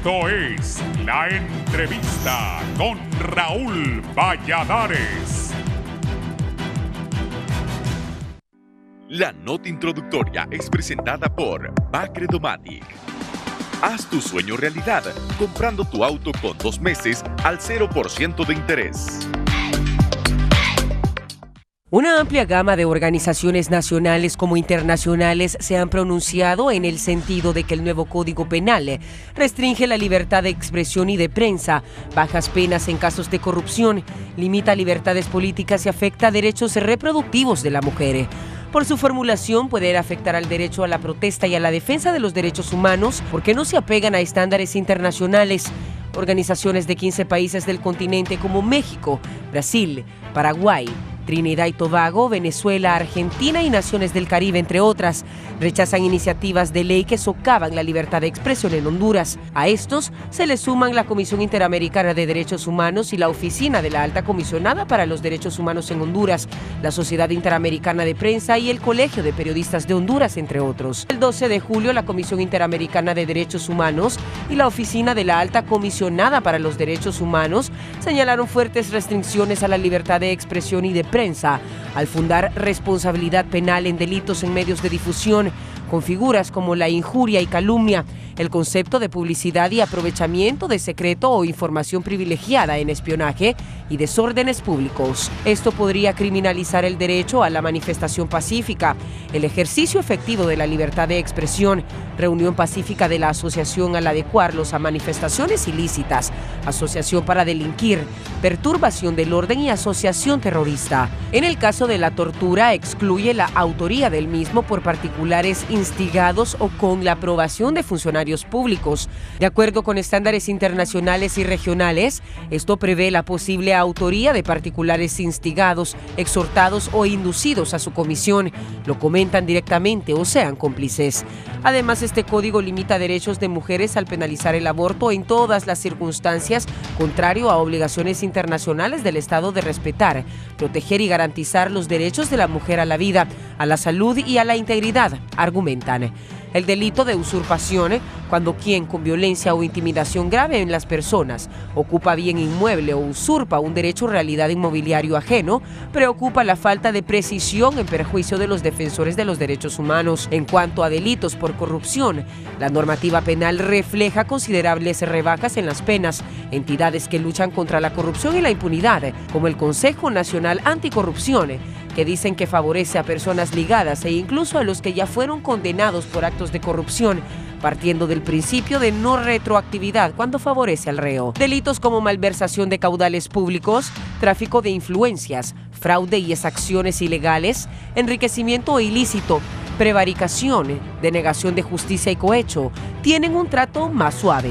Esto es La Entrevista con Raúl Valladares. La nota introductoria es presentada por Bacredomatic. Haz tu sueño realidad comprando tu auto con 2 meses al 0% de interés. Una amplia gama de organizaciones nacionales como internacionales se han pronunciado en el sentido de que el nuevo Código Penal restringe la libertad de expresión y de prensa, bajas penas en casos de corrupción, limita libertades políticas y afecta derechos reproductivos de la mujer. Por su formulación, puede afectar al derecho a la protesta y a la defensa de los derechos humanos porque no se apegan a estándares internacionales. Organizaciones de 15 países del continente como México, Brasil, Paraguay, Trinidad y Tobago, Venezuela, Argentina y naciones del Caribe, entre otras, rechazan iniciativas de ley que socavan la libertad de expresión en Honduras. A estos se le suman la Comisión Interamericana de Derechos Humanos y la Oficina de la Alta Comisionada para los Derechos Humanos en Honduras, la Sociedad Interamericana de Prensa y el Colegio de Periodistas de Honduras, entre otros. El 12 de julio, la Comisión Interamericana de Derechos Humanos y la Oficina de la Alta Comisionada para los Derechos Humanos señalaron fuertes restricciones a la libertad de expresión y de prensa, al fundar responsabilidad penal en delitos en medios de difusión, con figuras como la injuria y calumnia, el concepto de publicidad y aprovechamiento de secreto o información privilegiada en espionaje y desórdenes públicos. Esto podría criminalizar el derecho a la manifestación pacífica, el ejercicio efectivo de la libertad de expresión, reunión pacífica de la asociación al adecuarlos a manifestaciones ilícitas, asociación para delinquir, perturbación del orden y asociación terrorista. En el caso de la tortura, excluye la autoría del mismo por particulares instigados o con la aprobación de funcionarios públicos. De acuerdo con estándares internacionales y regionales, esto prevé la posible autoría de particulares instigados, exhortados o inducidos a su comisión, lo comentan directamente o sean cómplices. Además, este código limita derechos de mujeres al penalizar el aborto en todas las circunstancias, contrario a obligaciones internacionales del Estado de respetar, proteger y garantizar los derechos de la mujer a la vida, a la salud y a la integridad, argumentan. El delito de usurpación, cuando quien con violencia o intimidación grave en las personas ocupa bien inmueble o usurpa un derecho o realidad inmobiliario ajeno, preocupa la falta de precisión en perjuicio de los defensores de los derechos humanos. En cuanto a delitos por corrupción, la normativa penal refleja considerables rebajas en las penas. Entidades que luchan contra la corrupción y la impunidad, como el Consejo Nacional Anticorrupción, que dicen que favorece a personas ligadas e incluso a los que ya fueron condenados por actos de corrupción, partiendo del principio de no retroactividad cuando favorece al reo. Delitos como malversación de caudales públicos, tráfico de influencias, fraude y exacciones ilegales, enriquecimiento ilícito, prevaricación, denegación de justicia y cohecho, tienen un trato más suave.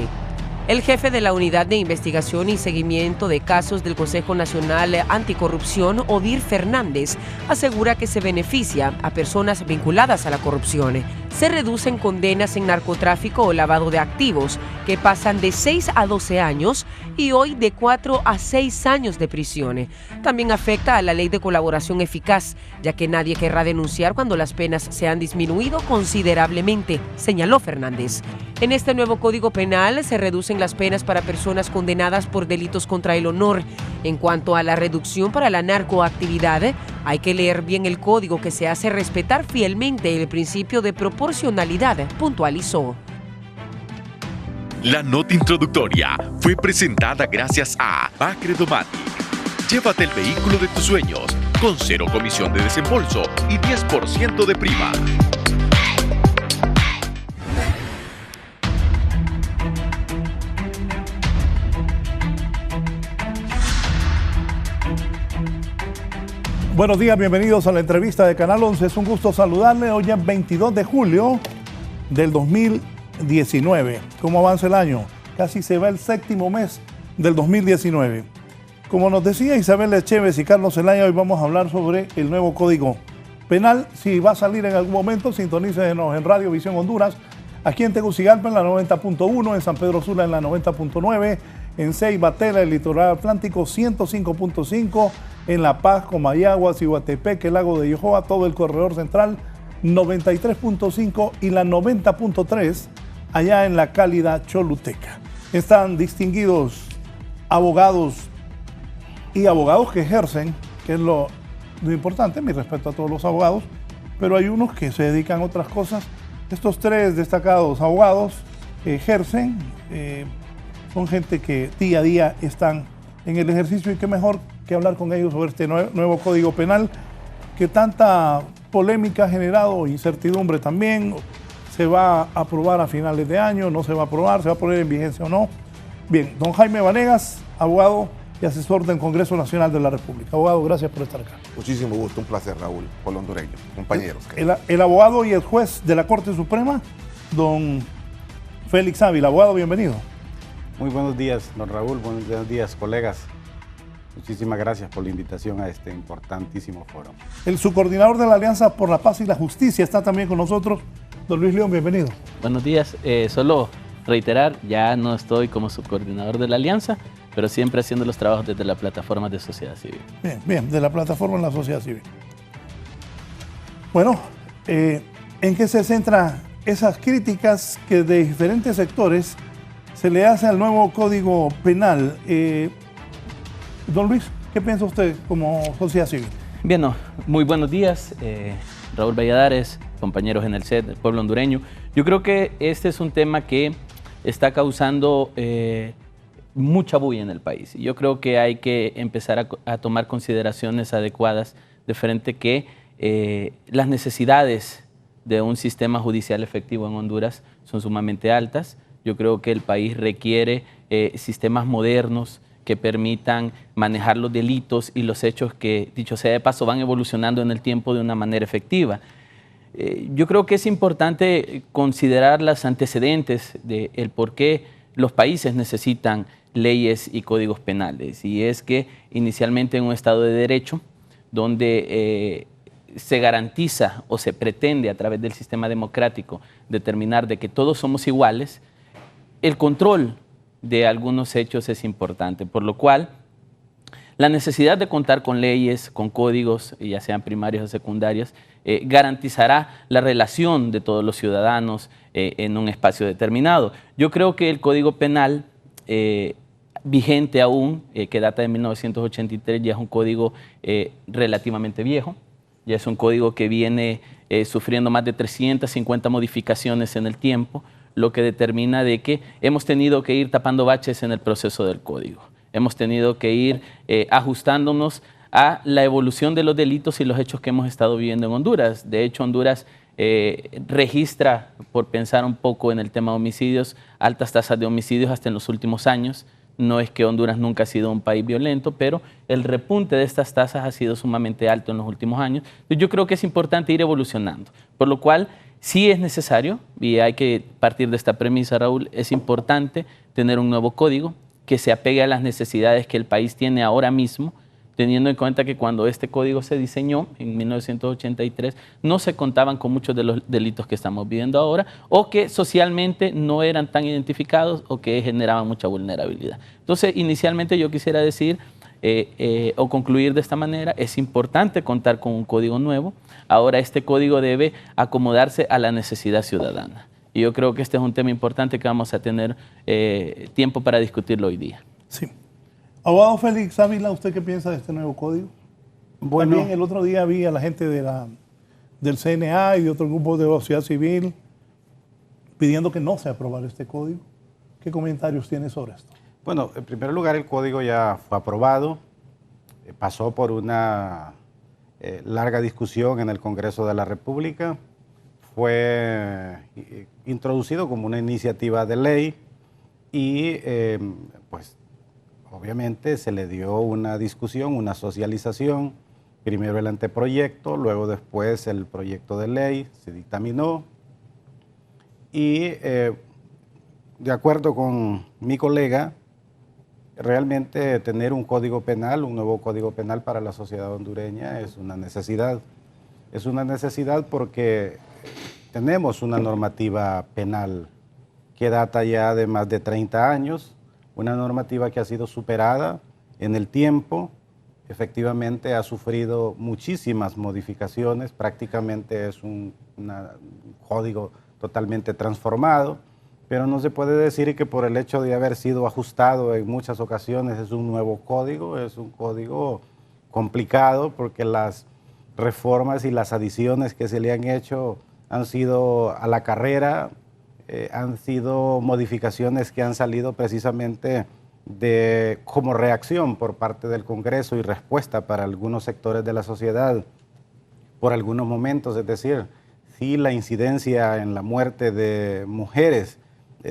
El jefe de la Unidad de Investigación y Seguimiento de Casos del Consejo Nacional Anticorrupción, Odir Fernández, asegura que se beneficia a personas vinculadas a la corrupción. Se reducen condenas en narcotráfico o lavado de activos, que pasan de 6 a 12 años y hoy de 4 a 6 años de prisión. También afecta a la ley de colaboración eficaz, ya que nadie querrá denunciar cuando las penas se han disminuido considerablemente, señaló Fernández. En este nuevo Código Penal se reducen las penas para personas condenadas por delitos contra el honor. En cuanto a la reducción para la narcoactividad, hay que leer bien el código, que se hace respetar fielmente el principio de proporcionalidad, puntualizó. La nota introductoria fue presentada gracias a Bacredomatic. Llévate el vehículo de tus sueños con 0 comisión de desembolso y 10% de prima. Buenos días, bienvenidos a la entrevista de Canal 11. Es un gusto saludarle. Hoy es 22 de julio del 2019. ¿Cómo avanza el año? Casi se va el 7º mes del 2019. Como nos decía Isabel Echeves y Carlos Zelaya, hoy vamos a hablar sobre el nuevo Código Penal. Si va a salir en algún momento, sintonícenos en Radio Visión Honduras, aquí en Tegucigalpa en la 90.1, en San Pedro Sula en la 90.9, en Ceiba, Tela, el Litoral Atlántico 105.5, en La Paz, Comayagua, Cihuatepec, el Lago de Yohoa, todo el corredor central 93.5 y la 90.3 allá en la cálida Choluteca. Están distinguidos abogados y abogados que ejercen, que es lo importante, mi respeto a todos los abogados, pero hay unos que se dedican a otras cosas. Estos tres destacados abogados que ejercen son gente que día a día están en el ejercicio, y qué mejor que hablar con ellos sobre este nuevo Código Penal que tanta polémica ha generado, incertidumbre también. ¿Se va a aprobar a finales de año? ¿No se va a aprobar? ¿Se va a poner en vigencia o no? Bien, don Jaime Vanegas, abogado y asesor del Congreso Nacional de la República. Abogado, gracias por estar acá. Muchísimo gusto, un placer, Raúl, pueblo hondureño, compañeros. El abogado y el juez de la Corte Suprema, don Félix Ávila. Abogado, bienvenido. Muy buenos días, don Raúl, buenos días, colegas. Muchísimas gracias por la invitación a este importantísimo foro. El subcoordinador de la Alianza por la Paz y la Justicia está también con nosotros, don Luis León, bienvenido. Buenos días, solo reiterar, ya no estoy como subcoordinador de la Alianza, pero siempre haciendo los trabajos desde la plataforma de sociedad civil. Bien, de la plataforma en la sociedad civil. Bueno, ¿en qué se centran esas críticas que de diferentes sectores se le hace al nuevo Código Penal? Don Luis, ¿qué piensa usted como sociedad civil? Bien, muy buenos días, Raúl Valladares, compañeros en el set, del pueblo hondureño. Yo creo que este es un tema que está causando mucha bulla en el país. Yo creo que hay que empezar a tomar consideraciones adecuadas de frente que las necesidades de un sistema judicial efectivo en Honduras son sumamente altas. Yo creo que el país requiere sistemas modernos que permitan manejar los delitos y los hechos que, dicho sea de paso, van evolucionando en el tiempo de una manera efectiva. Yo creo que es importante considerar los antecedentes del por qué los países necesitan leyes y códigos penales. Y es que inicialmente en un Estado de Derecho, donde se garantiza o se pretende a través del sistema democrático determinar de que todos somos iguales, el control de algunos hechos es importante, por lo cual la necesidad de contar con leyes, con códigos, ya sean primarios o secundarios, garantizará la relación de todos los ciudadanos en un espacio determinado. Yo creo que el Código Penal vigente aún, que data de 1983, ya es un código relativamente viejo, ya es un código que viene sufriendo más de 350 modificaciones en el tiempo, lo que determina de que hemos tenido que ir tapando baches en el proceso del código. Hemos tenido que ir ajustándonos a la evolución de los delitos y los hechos que hemos estado viviendo en Honduras. De hecho, Honduras registra, por pensar un poco en el tema de homicidios, altas tasas de homicidios hasta en los últimos años. No es que Honduras nunca ha sido un país violento, pero el repunte de estas tasas ha sido sumamente alto en los últimos años. Yo creo que es importante ir evolucionando, por lo cual sí es necesario, y hay que partir de esta premisa, Raúl, es importante tener un nuevo código que se apegue a las necesidades que el país tiene ahora mismo, teniendo en cuenta que cuando este código se diseñó en 1983 no se contaban con muchos de los delitos que estamos viviendo ahora, o que socialmente no eran tan identificados o que generaban mucha vulnerabilidad. Entonces, inicialmente yo quisiera decir o concluir de esta manera, es importante contar con un código nuevo. Ahora este código debe acomodarse a la necesidad ciudadana. Y yo creo que este es un tema importante que vamos a tener tiempo para discutirlo hoy día. Sí. Abogado Félix Ávila, ¿usted qué piensa de este nuevo código? Bueno, también el otro día vi a la gente del CNA y de otro grupo de la sociedad civil pidiendo que no se aprobara este código. ¿Qué comentarios tiene sobre esto? Bueno, en primer lugar, el código ya fue aprobado, pasó por una larga discusión en el Congreso de la República, fue introducido como una iniciativa de ley y pues obviamente se le dio una discusión, una socialización, primero el anteproyecto, luego después el proyecto de ley, se dictaminó y de acuerdo con mi colega, realmente tener un código penal, un nuevo código penal para la sociedad hondureña es una necesidad. Es una necesidad porque tenemos una normativa penal que data ya de más de 30 años, una normativa que ha sido superada en el tiempo, efectivamente ha sufrido muchísimas modificaciones, prácticamente es un código totalmente transformado, pero no se puede decir que por el hecho de haber sido ajustado en muchas ocasiones es un nuevo código, es un código complicado porque las reformas y las adiciones que se le han hecho han sido a la carrera, han sido modificaciones que han salido precisamente como reacción por parte del Congreso y respuesta para algunos sectores de la sociedad por algunos momentos, es decir, si la incidencia en la muerte de mujeres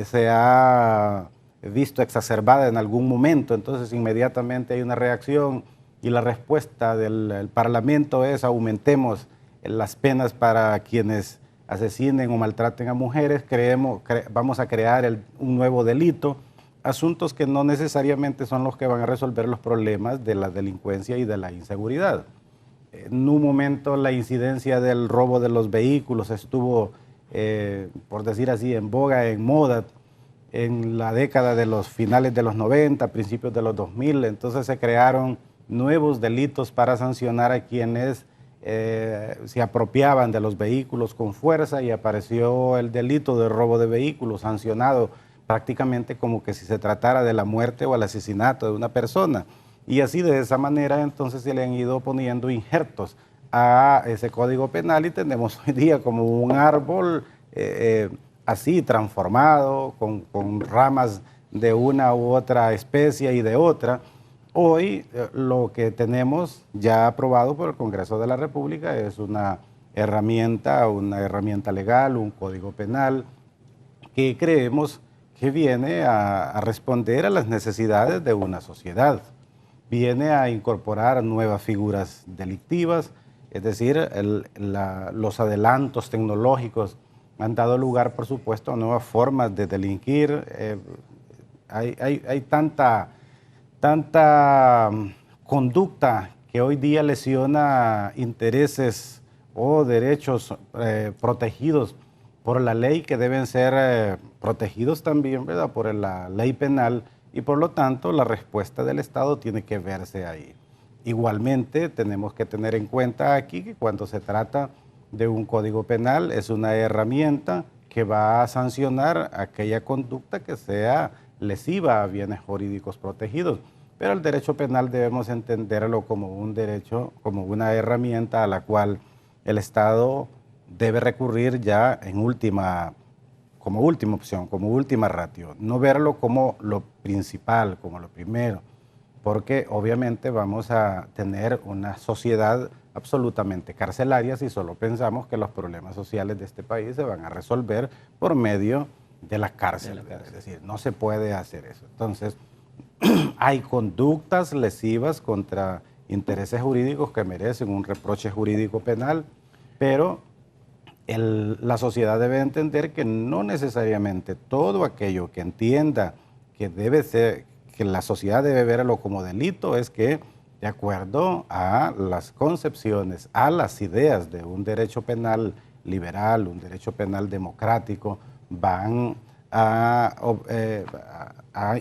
se ha visto exacerbada en algún momento, entonces inmediatamente hay una reacción y la respuesta del Parlamento es aumentemos las penas para quienes asesinen o maltraten a mujeres, vamos a crear un nuevo delito, asuntos que no necesariamente son los que van a resolver los problemas de la delincuencia y de la inseguridad. En un momento la incidencia del robo de los vehículos estuvo, por decir así, en boga, en moda, en la década de los finales de los 90, principios de los 2000, entonces se crearon nuevos delitos para sancionar a quienes se apropiaban de los vehículos con fuerza y apareció el delito de robo de vehículos sancionado prácticamente como que si se tratara de la muerte o el asesinato de una persona. Y así de esa manera entonces se le han ido poniendo injertos a ese Código Penal y tenemos hoy día como un árbol así transformado, con ramas de una u otra especie y de otra. Hoy lo que tenemos ya aprobado por el Congreso de la República es una herramienta legal, un Código Penal que creemos que viene a responder a las necesidades de una sociedad. Viene a incorporar nuevas figuras delictivas, es decir, los adelantos tecnológicos han dado lugar, por supuesto, a nuevas formas de delinquir. Hay tanta conducta que hoy día lesiona intereses o derechos protegidos por la ley que deben ser protegidos también, ¿verdad?, por la ley penal, y por lo tanto la respuesta del Estado tiene que verse ahí. Igualmente tenemos que tener en cuenta aquí que cuando se trata de un código penal es una herramienta que va a sancionar aquella conducta que sea lesiva a bienes jurídicos protegidos. Pero el derecho penal debemos entenderlo como un derecho, como una herramienta a la cual el Estado debe recurrir ya como última opción, como última ratio. No verlo como lo principal, como lo primero, porque obviamente vamos a tener una sociedad absolutamente carcelaria si solo pensamos que los problemas sociales de este país se van a resolver por medio de la cárcel. Es decir, no se puede hacer eso. Entonces, hay conductas lesivas contra intereses jurídicos que merecen un reproche jurídico penal, pero la sociedad debe entender que no necesariamente todo aquello que entienda que debe ser, que la sociedad debe verlo como delito, es que de acuerdo a las concepciones, a las ideas de un derecho penal liberal, un derecho penal democrático, van a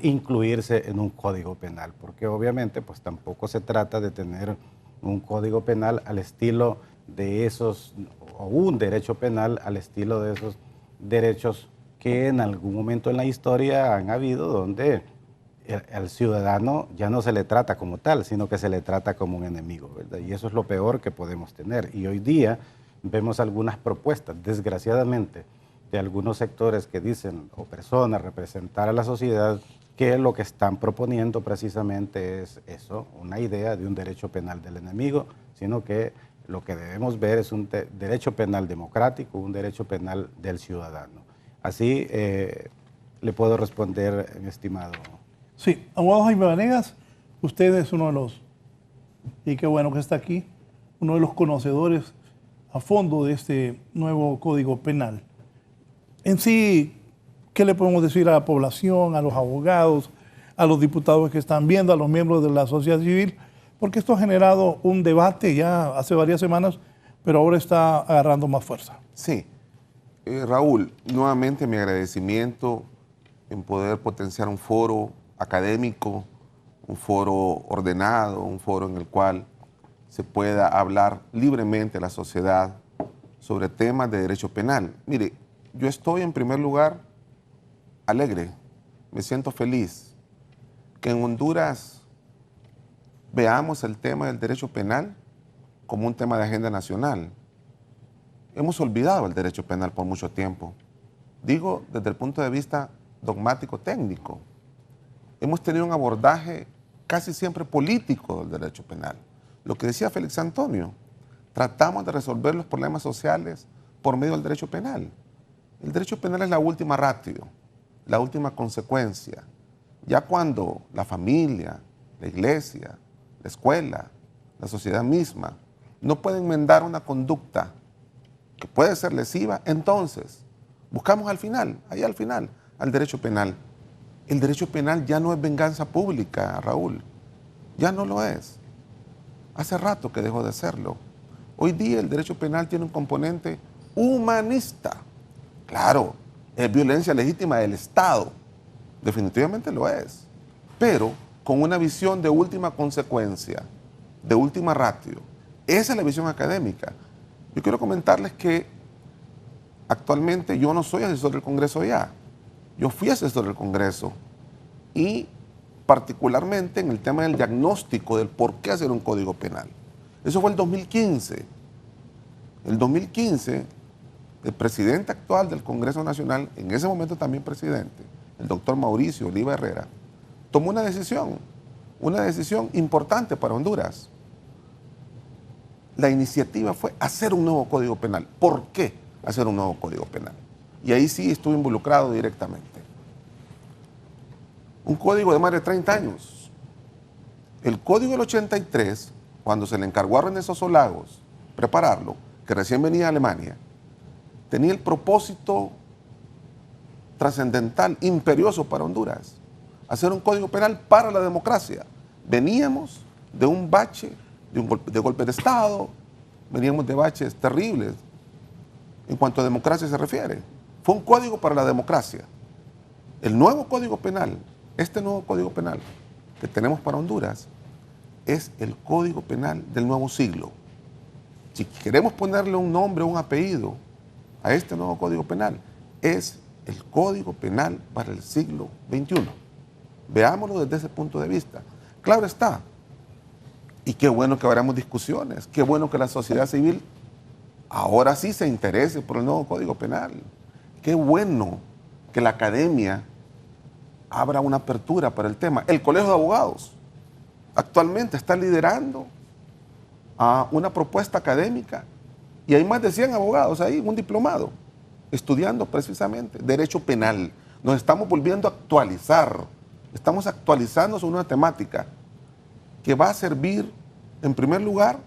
incluirse en un código penal, porque obviamente pues tampoco se trata de tener un código penal al estilo de esos, o un derecho penal al estilo de esos derechos que en algún momento en la historia han habido, donde al ciudadano ya no se le trata como tal, sino que se le trata como un enemigo, ¿verdad? Y eso es lo peor que podemos tener. Y hoy día vemos algunas propuestas, desgraciadamente, de algunos sectores que dicen, o personas, representar a la sociedad, que lo que están proponiendo precisamente es eso, una idea de un derecho penal del enemigo, sino que lo que debemos ver es un derecho penal democrático, un derecho penal del ciudadano. Así le puedo responder, mi estimado. Sí, abogado Jaime Vanegas, usted es uno de los, y qué bueno que está aquí, uno de los conocedores a fondo de este nuevo Código Penal. En sí, ¿qué le podemos decir a la población, a los abogados, a los diputados que están viendo, a los miembros de la sociedad civil? Porque esto ha generado un debate ya hace varias semanas, pero ahora está agarrando más fuerza. Sí. Raúl, nuevamente mi agradecimiento en poder potenciar un foro académico, un foro ordenado, un foro en el cual se pueda hablar libremente a la sociedad sobre temas de derecho penal. Mire, yo estoy en primer lugar alegre, me siento feliz que en Honduras veamos el tema del derecho penal como un tema de agenda nacional. Hemos olvidado el derecho penal por mucho tiempo. Digo desde el punto de vista dogmático técnico. Hemos tenido un abordaje casi siempre político del derecho penal. Lo que decía Félix Antonio, tratamos de resolver los problemas sociales por medio del derecho penal. El derecho penal es la última ratio, la última consecuencia. Ya cuando la familia, la iglesia, la escuela, la sociedad misma no pueden enmendar una conducta que puede ser lesiva, entonces buscamos al final, ahí al final, al derecho penal. El derecho penal ya no es venganza pública, Raúl. Ya no lo es. Hace rato que dejó de serlo. Hoy día el derecho penal tiene un componente humanista. Claro, es violencia legítima del Estado. Definitivamente lo es. Pero con una visión de última consecuencia, de última ratio. Esa es la visión académica. Yo quiero comentarles que actualmente yo no soy asesor del Congreso ya. Yo fui asesor del Congreso y particularmente en el tema del diagnóstico del por qué hacer un código penal. Eso fue el 2015. El 2015, el presidente actual del Congreso Nacional, en ese momento también presidente, el doctor Mauricio Oliva Herrera, tomó una decisión importante para Honduras. La iniciativa fue hacer un nuevo código penal. ¿Por qué hacer un nuevo código penal? Y ahí sí estuve involucrado directamente. Un código de más de 30 años. El código del 83, cuando se le encargó a René Soso Lagos prepararlo, que recién venía de Alemania, tenía el propósito trascendental, imperioso para Honduras, hacer un código penal para la democracia. Veníamos de un bache, de golpe de Estado, veníamos de baches terribles en cuanto a democracia se refiere. Fue un código para la democracia. El nuevo código penal, este nuevo código penal que tenemos para Honduras, es el código penal del nuevo siglo. Si queremos ponerle un nombre o un apellido a este nuevo código penal, es el código penal para el siglo XXI. Veámoslo desde ese punto de vista. Claro está. Y qué bueno que abramos discusiones, qué bueno que la sociedad civil ahora sí se interese por el nuevo código penal. Qué bueno que la academia abra una apertura para el tema. El Colegio de Abogados actualmente está liderando a una propuesta académica y hay más de 100 abogados ahí, un diplomado, estudiando precisamente derecho penal. Nos estamos volviendo a actualizar, estamos actualizando sobre una temática que va a servir en primer lugar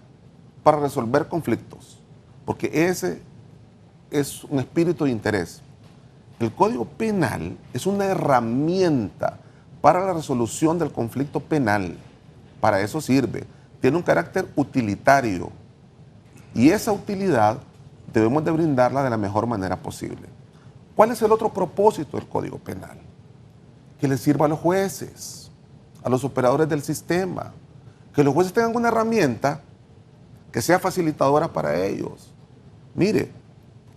para resolver conflictos, porque ese es un espíritu de interés. El Código Penal es una herramienta para la resolución del conflicto penal. Para eso sirve. Tiene un carácter utilitario y esa utilidad debemos de brindarla de la mejor manera posible. ¿Cuál es el otro propósito del Código Penal? Que les sirva a los jueces, a los operadores del sistema, que los jueces tengan una herramienta que sea facilitadora para ellos. Mire,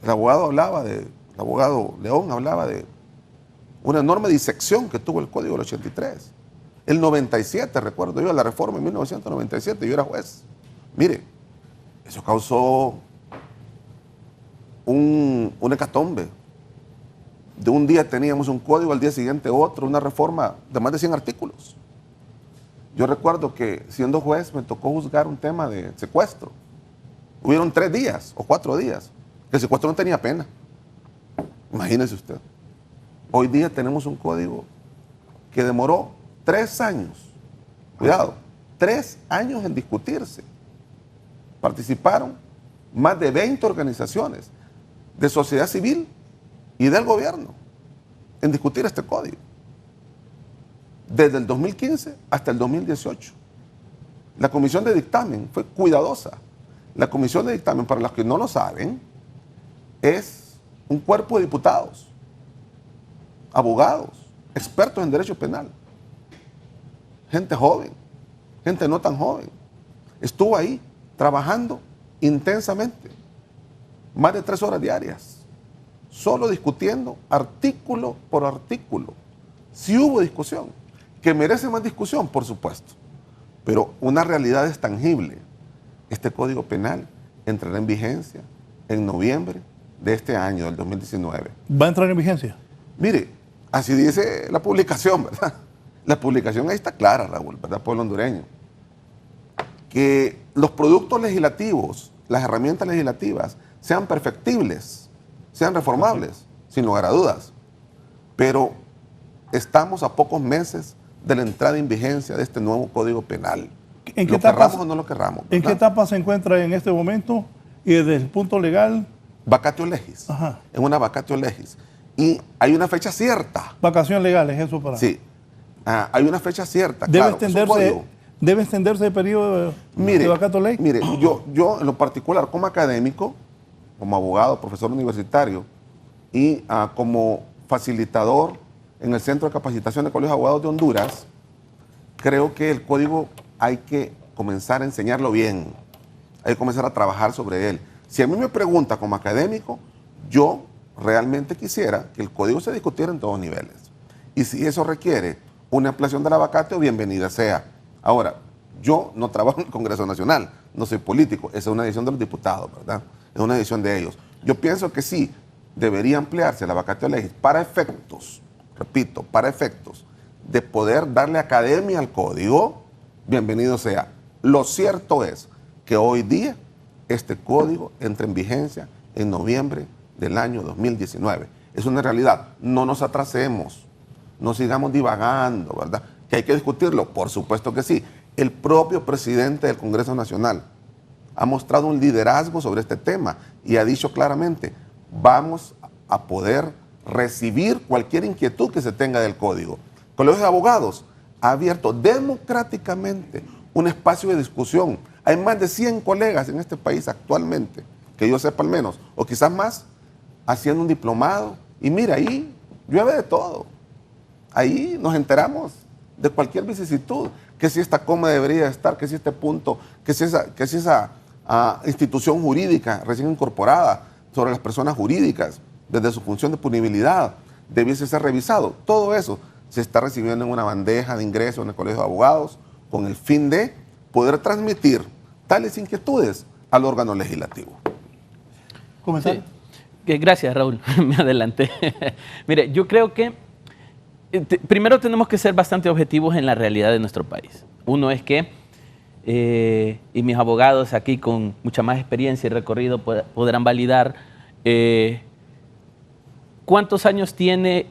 el abogado León hablaba de una enorme disección que tuvo el Código del 83. El 97, recuerdo yo, la reforma en 1997, yo era juez. Mire, eso causó un hecatombe. De un día teníamos un código, al día siguiente otro, una reforma de más de 100 artículos. Yo recuerdo que siendo juez me tocó juzgar un tema de secuestro. Hubieron 3 días o 4 días. El secuestro no tenía pena. Imagínese usted. Hoy día tenemos un código que demoró 3 años. Cuidado, 3 años en discutirse. Participaron más de 20 organizaciones de sociedad civil y del gobierno en discutir este código. Desde el 2015 hasta el 2018. La comisión de dictamen fue cuidadosa. La comisión de dictamen, para los que no lo saben, es un cuerpo de diputados, abogados, expertos en derecho penal, gente joven, gente no tan joven. Estuvo ahí trabajando intensamente, más de 3 horas diarias. solo discutiendo artículo por artículo. Sí hubo discusión, que merece más discusión, por supuesto, pero una realidad es tangible. Este Código Penal entrará en vigencia en noviembre de este año, del 2019. ¿Va a entrar en vigencia? Mire, así dice la publicación, ¿verdad? La publicación ahí está clara, Raúl, ¿verdad? Pueblo hondureño. Que los productos legislativos, las herramientas legislativas, sean perfectibles, sean reformables, sin lugar a dudas. Pero estamos a pocos meses de la entrada en vigencia de este nuevo Código Penal. ¿En qué lo etapa, querramos o no lo querramos, ¿verdad? ¿En qué etapa se encuentra en este momento? Y desde el punto legal... Vacatio legis. Ajá. En una vacatio legis. Y hay una fecha cierta. Vacación legal, ¿es eso para...? Sí. Hay una fecha cierta, ¿Debe, claro, es un código. ¿Debe extenderse el periodo de vacato ley? Mire, yo en lo particular, como académico, como abogado, profesor universitario y como facilitador en el Centro de Capacitación de Colegios de Abogados de Honduras, creo que el código hay que comenzar a enseñarlo bien, hay que comenzar a trabajar sobre él. Si a mí me pregunta como académico, yo realmente quisiera que el código se discutiera en todos niveles. Y si eso requiere una ampliación de la vacatio, bienvenida sea. Ahora, yo no trabajo en el Congreso Nacional, no soy político, esa es una decisión de los diputados, ¿verdad? Es una decisión de ellos. Yo pienso que sí, debería ampliarse la vacatio legis para efectos, repito, para efectos de poder darle academia al código, bienvenido sea. Lo cierto es que hoy día este código entra en vigencia en noviembre del año 2019. Es una realidad. No nos atrasemos, no sigamos divagando, ¿verdad? Que hay que discutirlo, por supuesto que sí. El propio presidente del Congreso Nacional ha mostrado un liderazgo sobre este tema y ha dicho claramente, vamos a poder recibir cualquier inquietud que se tenga del código. El Colegio de Abogados ha abierto democráticamente un espacio de discusión. Hay más de 100 colegas en este país actualmente, que yo sepa al menos, o quizás más, haciendo un diplomado. Y mira, ahí llueve de todo. Ahí nos enteramos de cualquier vicisitud, que si esta coma debería estar, que si este punto, que si esa institución jurídica recién incorporada sobre las personas jurídicas, desde su función de punibilidad, debiese ser revisado. Todo eso se está recibiendo en una bandeja de ingreso en el Colegio de Abogados con el fin de poder transmitir tales inquietudes al órgano legislativo. ¿Comenzar? Sí. Gracias, Raúl. Me adelanté. Mire, yo creo que primero tenemos que ser bastante objetivos en la realidad de nuestro país. Uno es que, y mis abogados aquí con mucha más experiencia y recorrido podrán validar, ¿cuántos años tiene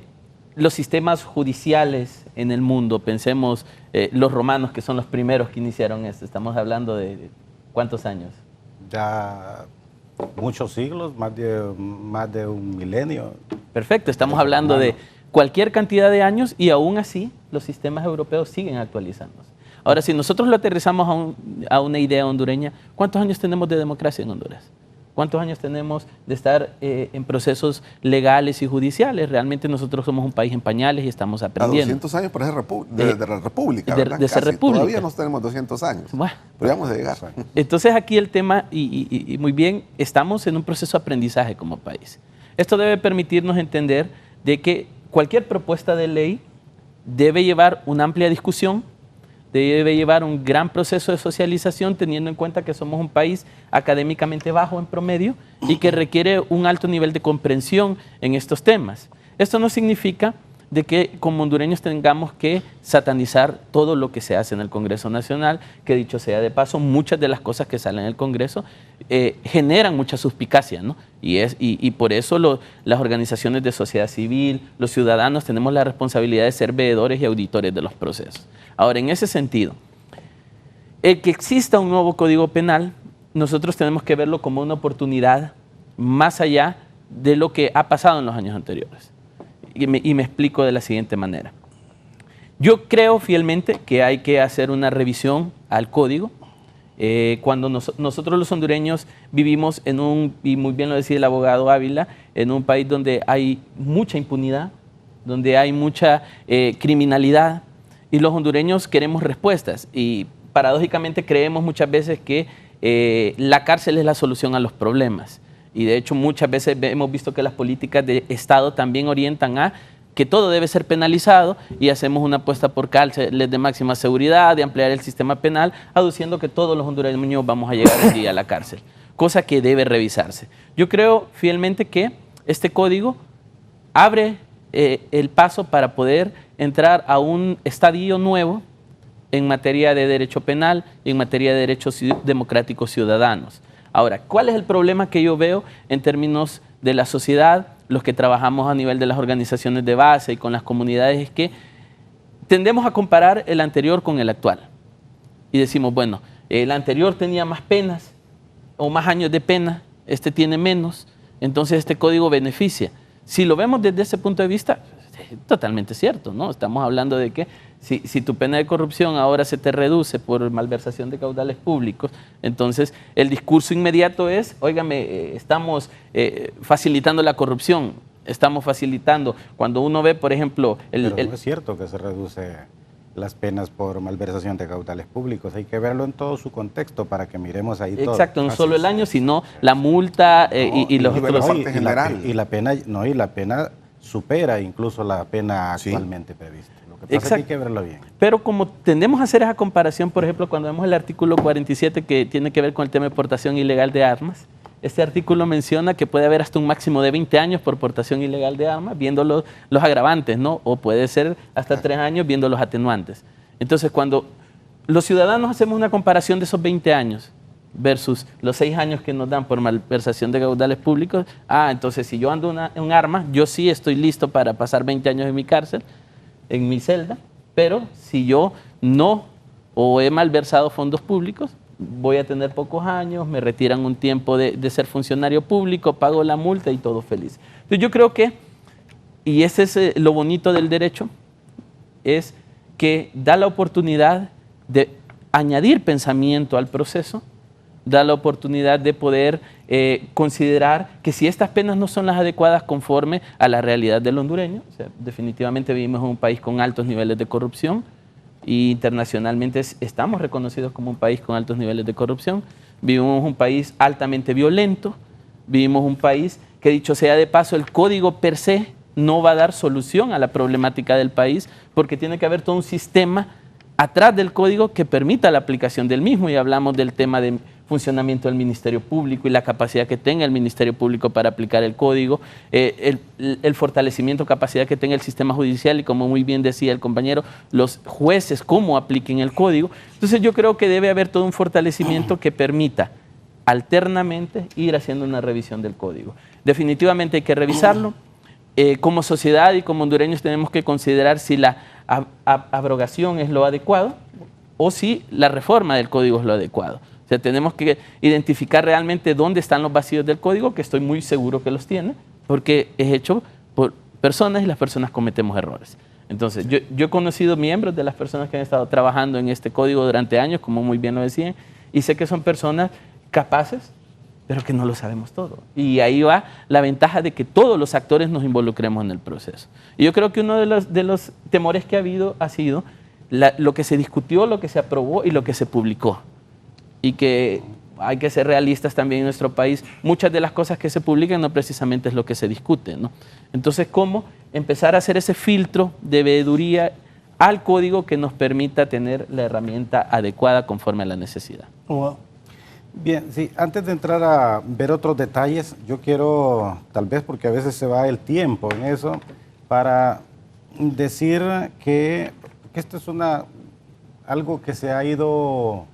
los sistemas judiciales en el mundo? Pensemos, los romanos, que son los primeros que iniciaron esto. Estamos hablando de ¿cuántos años? Ya muchos siglos, más de un milenio. Perfecto, estamos hablando de cualquier cantidad de años y aún así los sistemas europeos siguen actualizándose. Ahora, si nosotros lo aterrizamos a una idea hondureña, ¿cuántos años tenemos de democracia en Honduras? ¿Cuántos años tenemos de estar en procesos legales y judiciales? Realmente nosotros somos un país en pañales y estamos aprendiendo. A 200 años por ser de la República, ¿verdad? De ser República. Todavía no tenemos 200 años, bueno, pero vamos a llegar. Entonces aquí el tema, y muy bien, estamos en un proceso de aprendizaje como país. Esto debe permitirnos entender de que cualquier propuesta de ley debe llevar una amplia discusión, debe llevar un gran proceso de socialización, teniendo en cuenta que somos un país académicamente bajo en promedio y que requiere un alto nivel de comprensión en estos temas. Esto no significa de que como hondureños tengamos que satanizar todo lo que se hace en el Congreso Nacional, que dicho sea de paso, muchas de las cosas que salen en el Congreso generan mucha suspicacia, ¿no? Y por eso las organizaciones de sociedad civil, los ciudadanos, tenemos la responsabilidad de ser veedores y auditores de los procesos. Ahora, en ese sentido, el que exista un nuevo Código Penal, nosotros tenemos que verlo como una oportunidad más allá de lo que ha pasado en los años anteriores. Y me explico de la siguiente manera. Yo creo fielmente que hay que hacer una revisión al código. Cuando nosotros los hondureños vivimos en y muy bien lo decía el abogado Ávila, en un país donde hay mucha impunidad, donde hay mucha criminalidad, y los hondureños queremos respuestas. Y paradójicamente creemos muchas veces que la cárcel es la solución a los problemas. Y de hecho muchas veces hemos visto que las políticas de Estado también orientan a que todo debe ser penalizado y hacemos una apuesta por cárceles de máxima seguridad, de ampliar el sistema penal, aduciendo que todos los hondureños vamos a llegar un día a la cárcel, cosa que debe revisarse. Yo creo fielmente que este código abre el paso para poder entrar a un estadio nuevo en materia de derecho penal y en materia de derechos democráticos ciudadanos. Ahora, ¿cuál es el problema que yo veo en términos de la sociedad, los que trabajamos a nivel de las organizaciones de base y con las comunidades? Es que tendemos a comparar el anterior con el actual. Y decimos, bueno, el anterior tenía más penas o más años de pena, este tiene menos, entonces este código beneficia. Si lo vemos desde ese punto de vista, es totalmente cierto, ¿no? Estamos hablando de que si tu pena de corrupción ahora se te reduce por malversación de caudales públicos, entonces el discurso inmediato es, óigame, estamos facilitando la corrupción, estamos facilitando. Cuando uno ve, por ejemplo... Pero no es cierto que se reduce las penas por malversación de caudales públicos, hay que verlo en todo su contexto para que miremos ahí todo. Exacto, no solo el año, sino la multa y los otros... Y la pena supera incluso la pena actualmente prevista. Lo que pasa es que hay que verlo bien. Pero como tendemos a hacer esa comparación, por ejemplo, cuando vemos el artículo 47 que tiene que ver con el tema de portación ilegal de armas, este artículo menciona que puede haber hasta un máximo de 20 años por portación ilegal de armas, viendo los agravantes, ¿no? O puede ser hasta 3 años viendo los atenuantes. Entonces, cuando los ciudadanos hacemos una comparación de esos 20 años versus los 6 años que nos dan por malversación de caudales públicos, entonces si yo ando un arma, yo sí estoy listo para pasar 20 años en mi cárcel, en mi celda, pero si yo no o he malversado fondos públicos, voy a tener pocos años, me retiran un tiempo de ser funcionario público, pago la multa y todo feliz. Entonces yo creo que, y ese es lo bonito del derecho, es que da la oportunidad de añadir pensamiento al proceso, da la oportunidad de poder considerar que si estas penas no son las adecuadas conforme a la realidad del hondureño, o sea, definitivamente vivimos en un país con altos niveles de corrupción, y internacionalmente estamos reconocidos como un país con altos niveles de corrupción. Vivimos un país altamente violento, vivimos un país que, dicho sea de paso, el código per se no va a dar solución a la problemática del país, porque tiene que haber todo un sistema atrás del código que permita la aplicación del mismo, y hablamos del tema de funcionamiento del Ministerio Público y la capacidad que tenga el Ministerio Público para aplicar el código, el fortalecimiento, capacidad que tenga el sistema judicial y, como muy bien decía el compañero, los jueces cómo apliquen el código. Entonces yo creo que debe haber todo un fortalecimiento que permita alternamente ir haciendo una revisión del código. Definitivamente hay que revisarlo. Como sociedad y como hondureños tenemos que considerar si la abrogación es lo adecuado o si la reforma del código es lo adecuado. O sea, tenemos que identificar realmente dónde están los vacíos del código, que estoy muy seguro que los tiene, porque es hecho por personas y las personas cometemos errores. Entonces, yo he conocido miembros de las personas que han estado trabajando en este código durante años, como muy bien lo decían, y sé que son personas capaces, pero que no lo sabemos todo. Y ahí va la ventaja de que todos los actores nos involucremos en el proceso. Y yo creo que uno de los temores que ha habido ha sido lo que se discutió, lo que se aprobó y lo que se publicó. Y que hay que ser realistas también en nuestro país. Muchas de las cosas que se publican no precisamente es lo que se discute, ¿no? Entonces, ¿cómo empezar a hacer ese filtro de veeduría al código que nos permita tener la herramienta adecuada conforme a la necesidad? Bien, sí, antes de entrar a ver otros detalles, yo quiero, tal vez porque a veces se va el tiempo en eso, para decir que esto es algo que se ha ido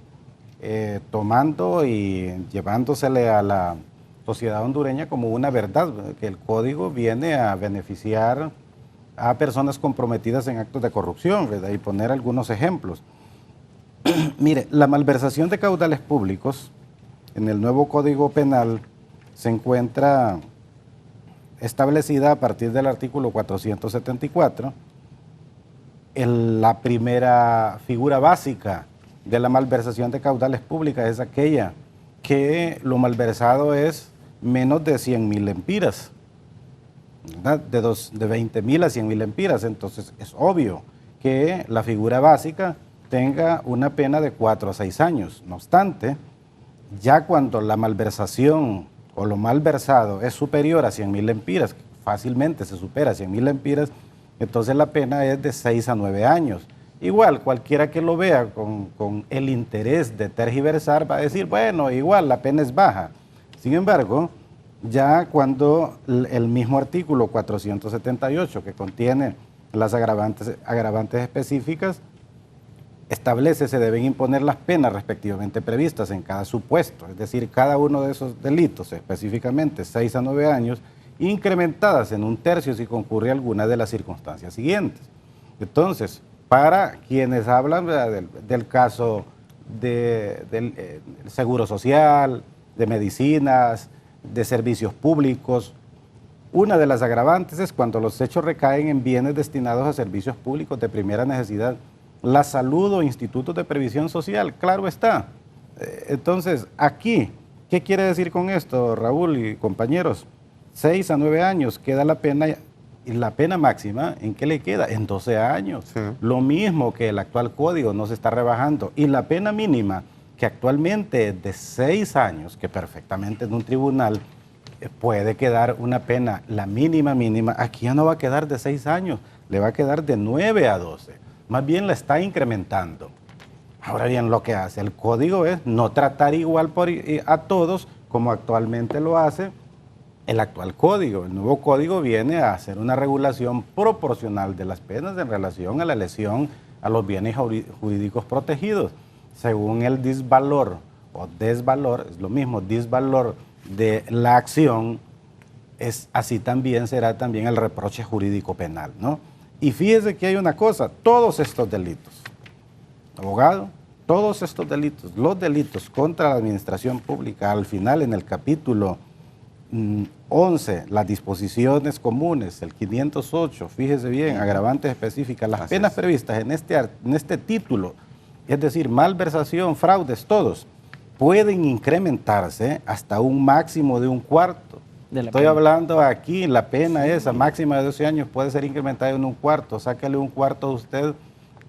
tomando y llevándosele a la sociedad hondureña como una verdad, que el código viene a beneficiar a personas comprometidas en actos de corrupción, ¿verdad? Y poner algunos ejemplos. Mire, la malversación de caudales públicos en el nuevo Código Penal se encuentra establecida a partir del artículo 474. La primera figura básica de la malversación de caudales públicas es aquella que lo malversado es menos de 100,000 lempiras, ¿verdad? De 20,000 a 100,000 lempiras. Entonces es obvio que la figura básica tenga una pena de 4 a 6 años. No obstante, ya cuando la malversación o lo mal versado es superior a 100.000 lempiras, fácilmente se supera 100.000 lempiras, entonces la pena es de 6 a 9 años. Igual, cualquiera que lo vea con el interés de tergiversar va a decir, bueno, igual la pena es baja. Sin embargo, ya cuando el mismo artículo 478, que contiene las agravantes específicas, establece se deben imponer las penas respectivamente previstas en cada supuesto, es decir, cada uno de esos delitos, específicamente 6 a 9 años, incrementadas en 1/3 si concurre alguna de las circunstancias siguientes. Entonces, para quienes hablan del caso del seguro social, de medicinas, de servicios públicos, una de las agravantes es cuando los hechos recaen en bienes destinados a servicios públicos de primera necesidad, la salud o institutos de previsión social, claro está. Entonces, aquí, ¿qué quiere decir con esto, Raúl y compañeros? 6 a 9 años queda la pena, y la pena máxima, ¿en qué le queda? En 12 años. Sí. Lo mismo que el actual código no se está rebajando. Y la pena mínima, que actualmente es de 6 años, que perfectamente en un tribunal puede quedar una pena, la mínima, aquí ya no va a quedar de 6 años, le va a quedar de 9 a 12. Más bien la está incrementando. Ahora bien, lo que hace el código es no tratar igual a todos como actualmente lo hace el actual código. El nuevo código viene a hacer una regulación proporcional de las penas en relación a la lesión a los bienes jurídicos protegidos. Según el disvalor o desvalor, es lo mismo, disvalor de la acción, así también será también el reproche jurídico penal, ¿no? Y fíjese que hay una cosa, todos estos delitos, abogado, todos estos delitos, los delitos contra la administración pública, al final en el capítulo 11, las disposiciones comunes, el 508, fíjese bien, agravantes específicas, las penas previstas en este título, es decir, malversación, fraudes, todos, pueden incrementarse hasta un máximo de 1/4. Estoy hablando aquí, la pena esa máxima de 12 años puede ser incrementada en 1/4. Sáquele 1/4 de usted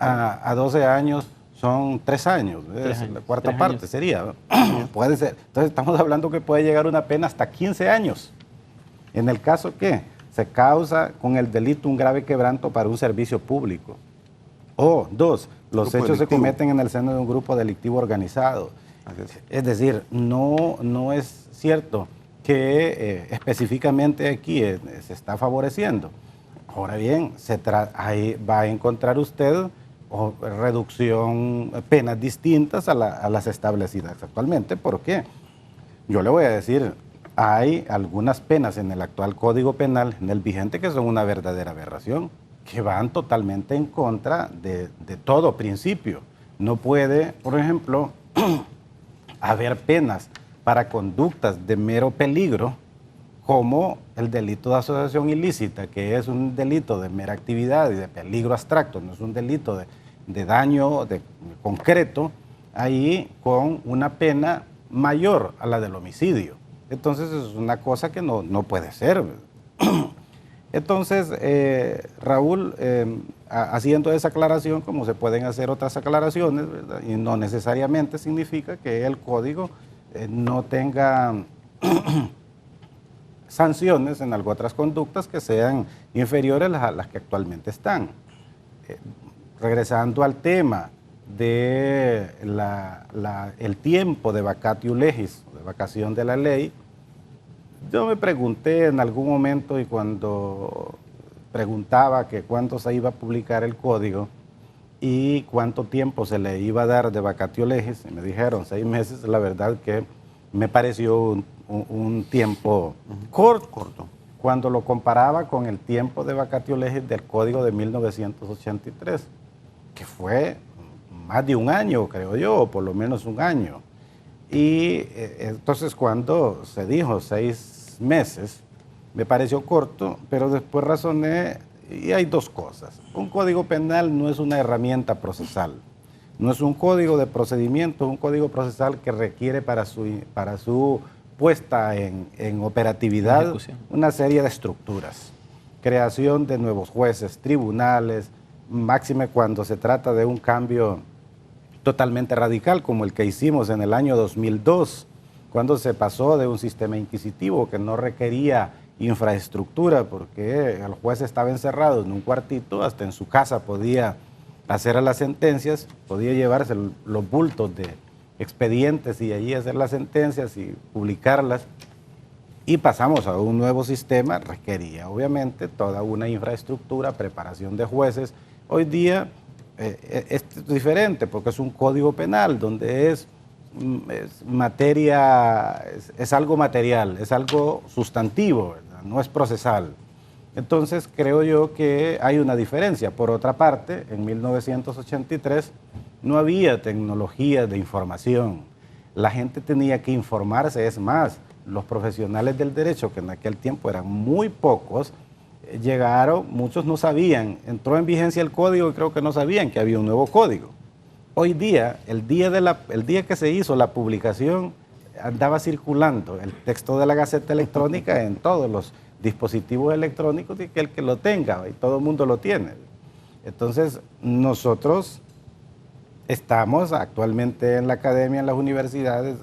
a 12 años, son 3 años. La cuarta parte sería. Puede ser. Entonces estamos hablando que puede llegar una pena hasta 15 años. En el caso que se causa con el delito un grave quebranto para un servicio público. O 2, los hechos se cometen en el seno de un grupo delictivo organizado. Es decir, no es cierto que específicamente aquí se está favoreciendo. Ahora bien, ahí va a encontrar usted reducción, penas distintas a las establecidas actualmente. ¿Por qué? Yo le voy a decir, hay algunas penas en el actual Código Penal, en el vigente, que son una verdadera aberración, que van totalmente en contra de todo principio. No puede, por ejemplo, haber penas para conductas de mero peligro, como el delito de asociación ilícita, que es un delito de mera actividad y de peligro abstracto, no es un delito de daño concreto, ahí con una pena mayor a la del homicidio. Entonces es una cosa que no puede ser. Entonces, Raúl, haciendo esa aclaración, como se pueden hacer otras aclaraciones, ¿verdad? Y no necesariamente significa que el código no tenga sanciones en algunas otras conductas que sean inferiores a las que actualmente están. Regresando al tema de el tiempo de vacatio legis, de vacación de la ley, yo me pregunté en algún momento, y cuando preguntaba que cuándo se iba a publicar el código y cuánto tiempo se le iba a dar de vacatio legis, y me dijeron 6 meses, la verdad que me pareció un tiempo corto, cuando lo comparaba con el tiempo de vacatio legis del Código de 1983, que fue más de 1 año, creo yo, o por lo menos 1 año. Y entonces cuando se dijo 6 meses, me pareció corto, pero después razoné, y hay 2 cosas. Un código penal no es una herramienta procesal, no es un código de procedimiento, es un código procesal que requiere para su puesta en operatividad una serie de estructuras. Creación de nuevos jueces, tribunales, máxime cuando se trata de un cambio totalmente radical como el que hicimos en el año 2002 cuando se pasó de un sistema inquisitivo que no requería infraestructura, porque el juez estaba encerrado en un cuartito, hasta en su casa podía hacer las sentencias, podía llevarse los bultos de expedientes y allí hacer las sentencias y publicarlas, y pasamos a un nuevo sistema, requería obviamente toda una infraestructura, preparación de jueces. Hoy día es diferente porque es un código penal donde es materia, es algo material, es algo sustantivo, ¿verdad? No es procesal. Entonces creo yo que hay una diferencia. Por otra parte, en 1983 no había tecnología de información. La gente tenía que informarse, es más, los profesionales del derecho, que en aquel tiempo eran muy pocos, llegaron, muchos no sabían, entró en vigencia el código y creo que no sabían que había un nuevo código. Hoy día, el día que se hizo la publicación, andaba circulando el texto de la Gaceta Electrónica en todos los dispositivos electrónicos y que el que lo tenga, y todo el mundo lo tiene. Entonces, nosotros estamos actualmente en la academia, en las universidades,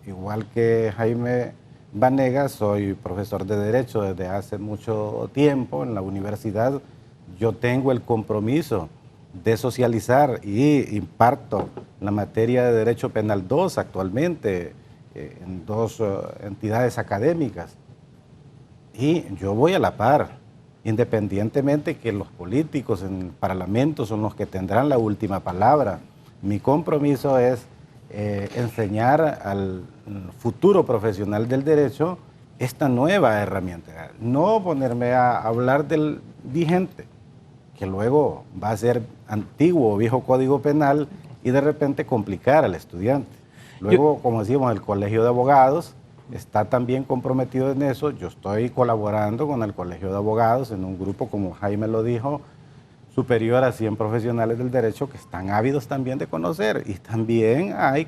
igual que Jaime Vanegas, soy profesor de Derecho desde hace mucho tiempo en la universidad. Yo tengo el compromiso de socializar y imparto la materia de Derecho Penal 2 actualmente en 2 entidades académicas. Y yo voy a la par, independientemente que los políticos en el Parlamento son los que tendrán la última palabra. Mi compromiso es enseñar al futuro profesional del derecho esta nueva herramienta. No ponerme a hablar del vigente, que luego va a ser antiguo o viejo código penal y de repente complicar al estudiante. Luego, como decimos, el Colegio de Abogados está también comprometido en eso. Yo estoy colaborando con el Colegio de Abogados en un grupo, como Jaime lo dijo, superior a 100 profesionales del derecho que están ávidos también de conocer, y también hay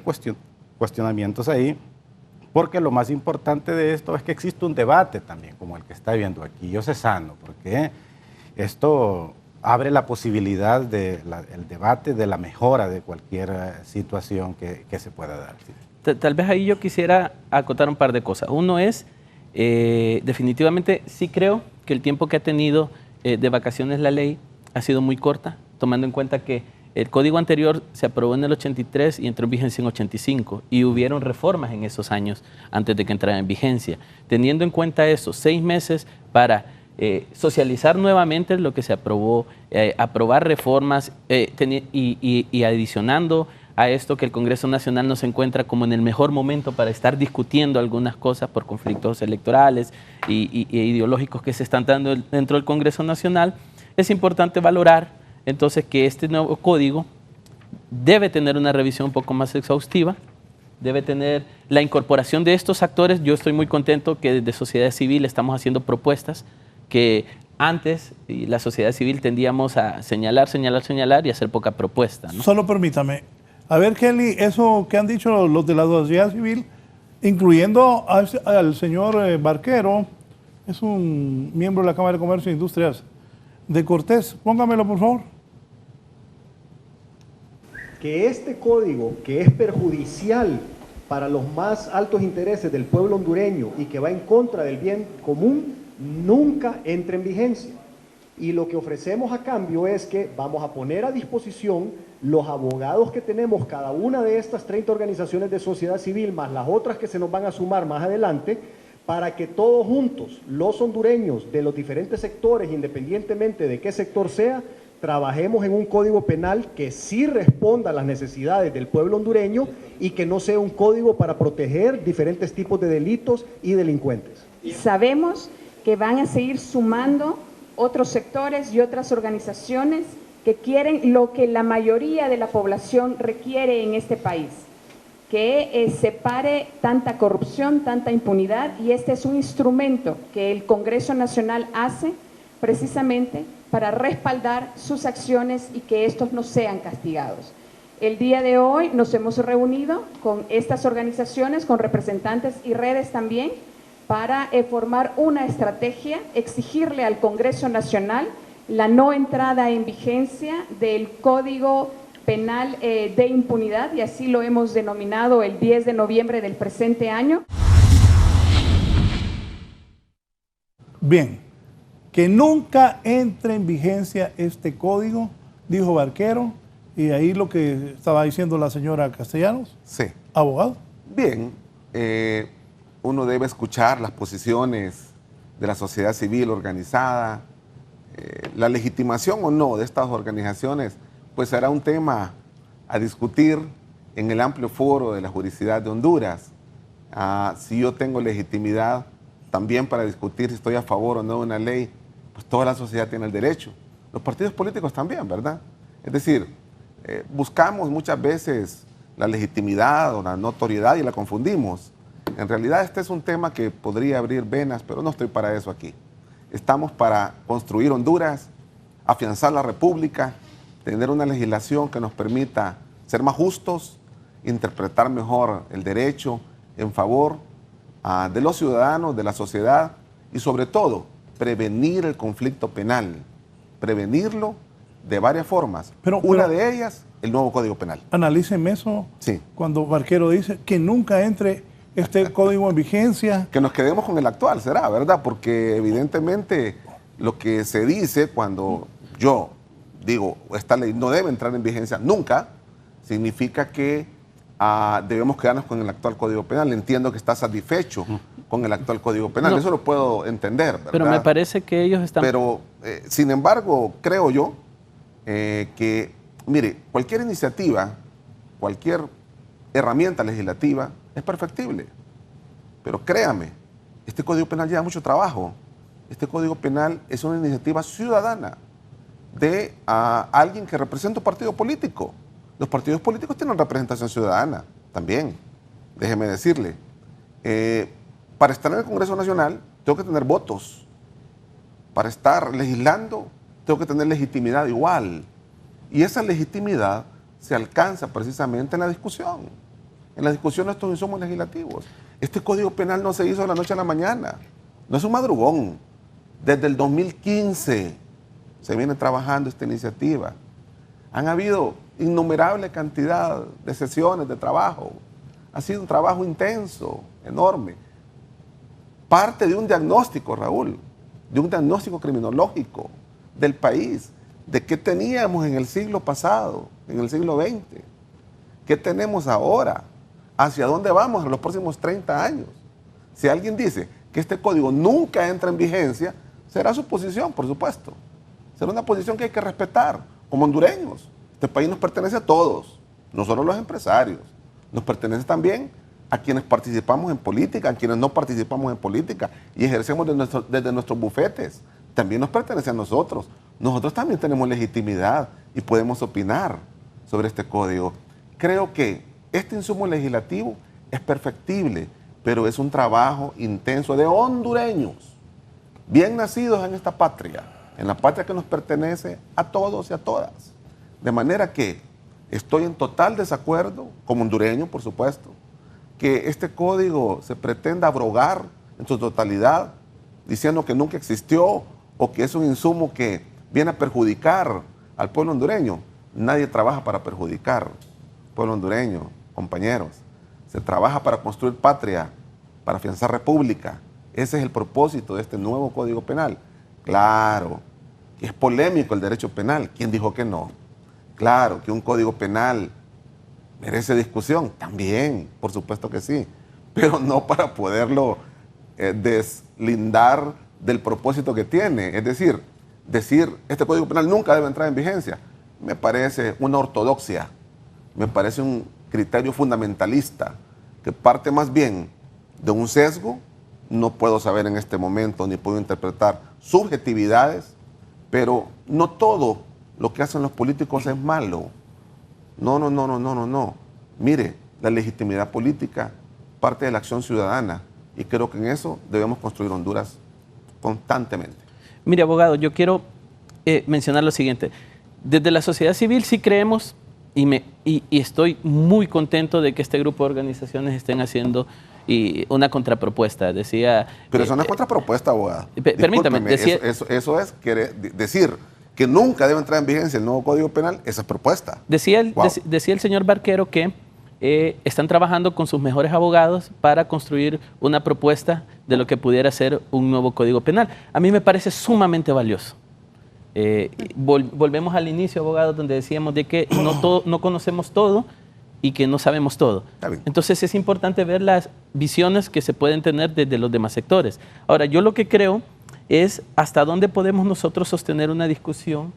cuestionamientos ahí, porque lo más importante de esto es que existe un debate también, como el que está viendo aquí, diocesano, porque esto abre la posibilidad del debate, de la mejora de cualquier situación que se pueda dar. ¿Sí? Tal vez ahí yo quisiera acotar un par de cosas. Uno es, definitivamente sí creo que el tiempo que ha tenido de vacaciones la ley ha sido muy corta, tomando en cuenta que el código anterior se aprobó en el 83 y entró en vigencia en 85, y hubieron reformas en esos años antes de que entrara en vigencia. Teniendo en cuenta eso, 6 meses para socializar nuevamente lo que se aprobó, aprobar reformas y adicionando a esto que el Congreso Nacional no se encuentra como en el mejor momento para estar discutiendo algunas cosas por conflictos electorales e ideológicos que se están dando dentro del Congreso Nacional. Es importante valorar entonces que este nuevo código debe tener una revisión un poco más exhaustiva, debe tener la incorporación de estos actores. Yo estoy muy contento que desde sociedad civil estamos haciendo propuestas que antes la sociedad civil tendíamos a señalar y hacer poca propuesta, ¿no? Solo permítame. A ver, Kelly, eso que han dicho los de la sociedad civil, incluyendo al señor Barquero, es un miembro de la Cámara de Comercio e Industrias de Cortés. Póngamelo, por favor. Que este código, que es perjudicial para los más altos intereses del pueblo hondureño y que va en contra del bien común, nunca entre en vigencia. Y lo que ofrecemos a cambio es que vamos a poner a disposición los abogados que tenemos, cada una de estas 30 organizaciones de sociedad civil, más las otras que se nos van a sumar más adelante, para que todos juntos, los hondureños de los diferentes sectores, independientemente de qué sector sea, trabajemos en un código penal que sí responda a las necesidades del pueblo hondureño y que no sea un código para proteger diferentes tipos de delitos y delincuentes. Sabemos que van a seguir sumando otros sectores y otras organizaciones que quieren lo que la mayoría de la población requiere en este país, que se pare tanta corrupción, tanta impunidad, y este es un instrumento que el Congreso Nacional hace precisamente para respaldar sus acciones y que estos no sean castigados. El día de hoy nos hemos reunido con estas organizaciones, con representantes y redes también, para formar una estrategia, exigirle al Congreso Nacional la no entrada en vigencia del Código penal de impunidad, y así lo hemos denominado el 10 de noviembre del presente año. Bien, que nunca entre en vigencia este código, dijo Barquero, y ahí lo que estaba diciendo la señora Castellanos. Sí. Abogado. Bien, uno debe escuchar las posiciones de la sociedad civil organizada. La legitimación o no de estas organizaciones, pues será un tema a discutir en el amplio foro de la Juridicidad de Honduras. Si yo tengo legitimidad también para discutir si estoy a favor o no de una ley, pues toda la sociedad tiene el derecho. Los partidos políticos también, ¿verdad? Es decir, buscamos muchas veces la legitimidad o la notoriedad y la confundimos. En realidad este es un tema que podría abrir venas, pero no estoy para eso aquí. Estamos para construir Honduras, afianzar la República, tener una legislación que nos permita ser más justos, interpretar mejor el derecho en favor de los ciudadanos, de la sociedad y sobre todo prevenir el conflicto penal, prevenirlo de varias formas. Una de ellas, el nuevo Código Penal. Analíceme eso. Sí. Cuando Barquero dice que nunca entre este código en vigencia. Que nos quedemos con el actual, será, ¿verdad? Porque evidentemente lo que se dice cuando yo digo esta ley no debe entrar en vigencia nunca, significa que debemos quedarnos con el actual Código Penal. Entiendo que está satisfecho con el actual Código Penal, eso lo puedo entender, ¿verdad? Pero me parece que ellos están... Pero, sin embargo, creo yo que, mire, cualquier iniciativa, cualquier herramienta legislativa es perfectible. Pero créame, este Código Penal lleva mucho trabajo. Este Código Penal es una iniciativa ciudadana de alguien que representa un partido político. Los partidos políticos tienen representación ciudadana también, déjeme decirle. Para estar en el Congreso Nacional tengo que tener votos. Para estar legislando tengo que tener legitimidad igual. Y esa legitimidad se alcanza precisamente en la discusión de estos insumos legislativos. Este Código Penal no se hizo de la noche a la mañana, no es un madrugón. Desde el 2015 se viene trabajando esta iniciativa. Han habido innumerable cantidad de sesiones de trabajo. Ha sido un trabajo intenso, enorme. Parte de un diagnóstico, Raúl, de un diagnóstico criminológico del país, de qué teníamos en el siglo pasado, en el siglo XX, qué tenemos ahora, hacia dónde vamos en los próximos 30 años. Si alguien dice que este código nunca entra en vigencia, será su posición, por supuesto. Será una posición que hay que respetar como hondureños. Este país nos pertenece a todos, no solo a los empresarios. Nos pertenece también a quienes participamos en política, a quienes no participamos en política y ejercemos desde nuestros bufetes. También nos pertenece a nosotros. Nosotros también tenemos legitimidad y podemos opinar sobre este código. Creo que este insumo legislativo es perfectible, pero es un trabajo intenso de hondureños, bien nacidos en esta patria, en la patria que nos pertenece a todos y a todas. De manera que estoy en total desacuerdo, como hondureño, por supuesto, que este código se pretenda abrogar en su totalidad, diciendo que nunca existió o que es un insumo que viene a perjudicar al pueblo hondureño. Nadie trabaja para perjudicar al pueblo hondureño, compañeros. Se trabaja para construir patria, para afianzar república. Ese es el propósito de este nuevo Código Penal. Claro, que es polémico el derecho penal. ¿Quién dijo que no? Claro, que un Código Penal merece discusión. También, por supuesto que sí. Pero no para poderlo deslindar del propósito que tiene. Es decir este Código Penal nunca debe entrar en vigencia. Me parece una ortodoxia. Me parece un criterio fundamentalista que parte más bien de un sesgo. No puedo saber en este momento ni puedo interpretar subjetividades, pero no todo lo que hacen los políticos es malo. No. Mire, la legitimidad política parte de la acción ciudadana y creo que en eso debemos construir Honduras constantemente. Mire, abogado, yo quiero mencionar lo siguiente. Desde la sociedad civil sí creemos y estoy muy contento de que este grupo de organizaciones estén haciendo una contrapropuesta. Decía... Pero eso no es contrapropuesta, abogado. Permítame. Eso es decir que nunca debe entrar en vigencia el nuevo Código Penal, esa es propuesta. Decía el señor Barquero que están trabajando con sus mejores abogados para construir una propuesta de lo que pudiera ser un nuevo Código Penal. A mí me parece sumamente valioso. Volvemos al inicio, abogado, donde decíamos de que no conocemos todo y que no sabemos todo. Entonces es importante ver las visiones que se pueden tener desde los demás sectores. Ahora, yo lo que creo es hasta dónde podemos nosotros sostener una discusión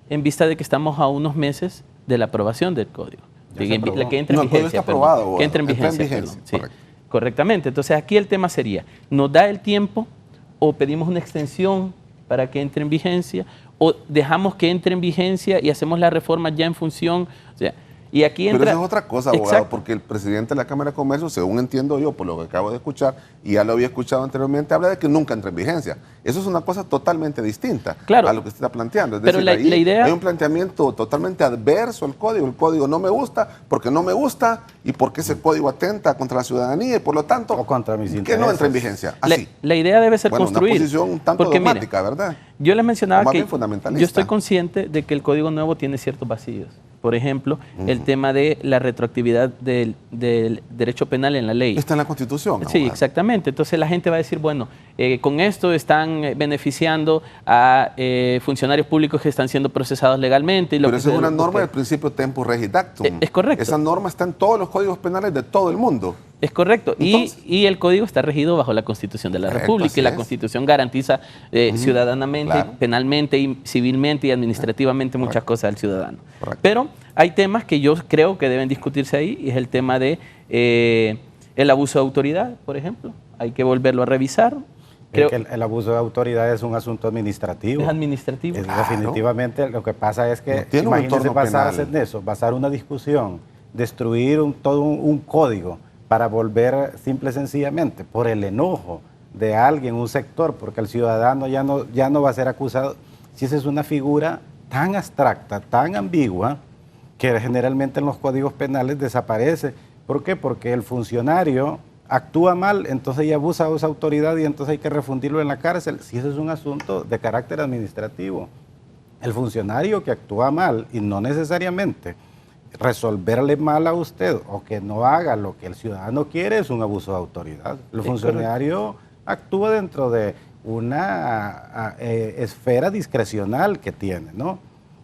en vista de que estamos a unos meses de la aprobación del código. Que entre en vigencia. Que entre en vigencia. Sí, correctamente. Entonces aquí el tema sería, ¿nos da el tiempo o pedimos una extensión para que entre en vigencia o dejamos que entre en vigencia y hacemos la reforma ya en función? O sea, y aquí entra... Pero eso es otra cosa, abogado, porque el presidente de la Cámara de Comercio, según entiendo yo, por lo que acabo de escuchar, y ya lo había escuchado anteriormente, habla de que nunca entra en vigencia. Eso es una cosa totalmente distinta a lo que usted está planteando. Es decir, la idea... hay un planteamiento totalmente adverso al código. El código no me gusta porque no me gusta y porque ese código atenta contra la ciudadanía y por lo tanto, o contra mis intereses, que no entra en vigencia. Así. La idea debe ser construir. Una posición un tanto dogmática, ¿verdad? Yo les mencionaba que yo estoy consciente de que el código nuevo tiene ciertos vacíos. Por ejemplo, el tema de la retroactividad del derecho penal en la ley. Está en la Constitución. Sí, exactamente. Entonces la gente va a decir, bueno, con esto están beneficiando a funcionarios públicos que están siendo procesados legalmente. Pero esa es una norma del principio tempus regit actum. Es correcto. Esa norma está en todos los códigos penales de todo el mundo. Es correcto. Entonces, y el código está regido bajo la Constitución de la República y la Constitución garantiza ciudadanamente, penalmente, y civilmente y administrativamente muchas cosas al ciudadano. Pero hay temas que yo creo que deben discutirse ahí y es el tema de el abuso de autoridad, por ejemplo. Hay que volverlo a revisar. Creo que el abuso de autoridad es un asunto administrativo. Es administrativo. Definitivamente lo que pasa es que, imagínese basarse en eso, basar una discusión, destruir todo un código para volver simple y sencillamente por el enojo de alguien, un sector, porque el ciudadano ya no va a ser acusado. Si esa es una figura tan abstracta, tan ambigua, que generalmente en los códigos penales desaparece. ¿Por qué? Porque el funcionario actúa mal, entonces ya abusa de esa autoridad y entonces hay que refundirlo en la cárcel. Si eso es un asunto de carácter administrativo, el funcionario que actúa mal y no necesariamente resolverle mal a usted o que no haga lo que el ciudadano quiere es un abuso de autoridad. El funcionario actúa dentro de una esfera discrecional que tiene, ¿no?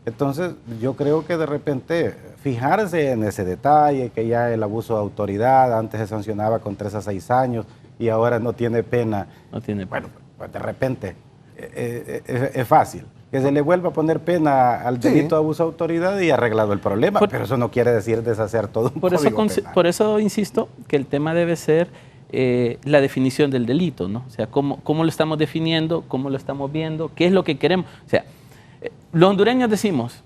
Entonces yo creo que de repente fijarse en ese detalle, que ya el abuso de autoridad antes se sancionaba con 3 a 6 años y ahora no tiene pena. No tiene pena. Bueno, pues de repente es fácil. Que se le vuelva a poner pena al delito de abuso de autoridad y arreglado el problema, pero eso no quiere decir deshacer todo un código penal. Por eso insisto que el tema debe ser la definición del delito, ¿no? O sea, cómo lo estamos definiendo, cómo lo estamos viendo, qué es lo que queremos. O sea, los hondureños decimos,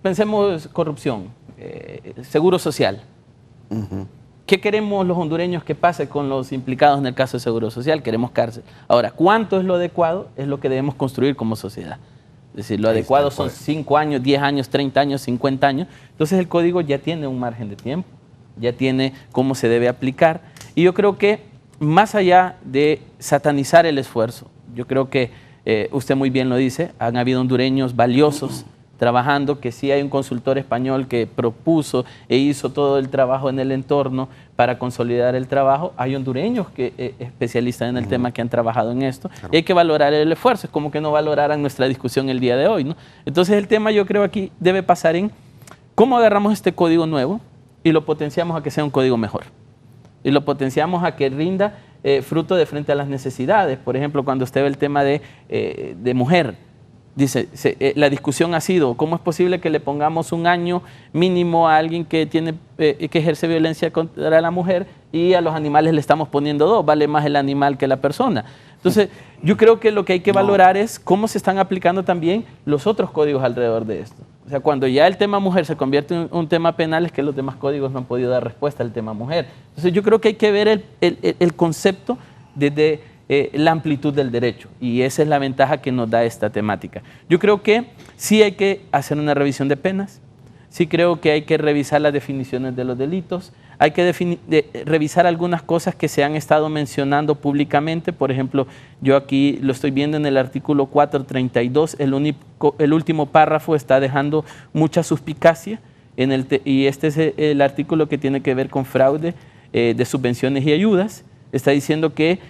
pensemos corrupción, seguro social. ¿Qué queremos los hondureños que pase con los implicados en el caso de seguro social? Queremos cárcel. Ahora, ¿cuánto es lo adecuado? Es lo que debemos construir como sociedad. Es decir, lo adecuado son 5 años, 10 años, 30 años, 50 años. Entonces el código ya tiene un margen de tiempo, ya tiene cómo se debe aplicar. Y yo creo que más allá de satanizar el esfuerzo, yo creo que usted muy bien lo dice, han habido hondureños valiosos trabajando, que sí hay un consultor español que propuso e hizo todo el trabajo en el entorno para consolidar el trabajo. Hay hondureños que especialistas en el tema que han trabajado en esto. Y hay que valorar el esfuerzo, es como que no valoraran nuestra discusión el día de hoy, ¿no? Entonces el tema yo creo aquí debe pasar en cómo agarramos este código nuevo y lo potenciamos a que sea un código mejor. Y lo potenciamos a que rinda fruto de frente a las necesidades. Por ejemplo, cuando usted ve el tema de mujer, dice, la discusión ha sido, ¿cómo es posible que le pongamos un año mínimo a alguien que ejerce violencia contra la mujer y a los animales le estamos poniendo 2? Vale más el animal que la persona. Entonces, yo creo que lo que hay que valorar es cómo se están aplicando también los otros códigos alrededor de esto. O sea, cuando ya el tema mujer se convierte en un tema penal, es que los demás códigos no han podido dar respuesta al tema mujer. Entonces, yo creo que hay que ver el concepto desde la amplitud del derecho, y esa es la ventaja que nos da esta temática. Yo creo que sí hay que hacer una revisión de penas, sí creo que hay que revisar las definiciones de los delitos, hay que revisar algunas cosas que se han estado mencionando públicamente. Por ejemplo, yo aquí lo estoy viendo en el artículo 432, el último párrafo está dejando mucha suspicacia, y este es el artículo que tiene que ver con fraude de subvenciones y ayudas. Está diciendo que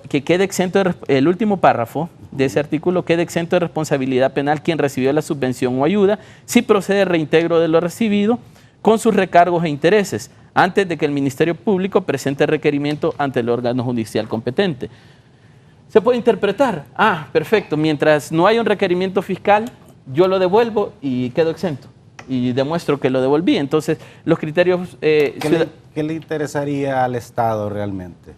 quede exento, el último párrafo de ese artículo, quede exento de responsabilidad penal quien recibió la subvención o ayuda si procede reintegro de lo recibido con sus recargos e intereses, antes de que el Ministerio Público presente requerimiento ante el órgano judicial competente. Se puede interpretar, perfecto, mientras no haya un requerimiento fiscal, yo lo devuelvo y quedo exento, y demuestro que lo devolví. Entonces, los criterios... ¿Qué le interesaría al Estado realmente?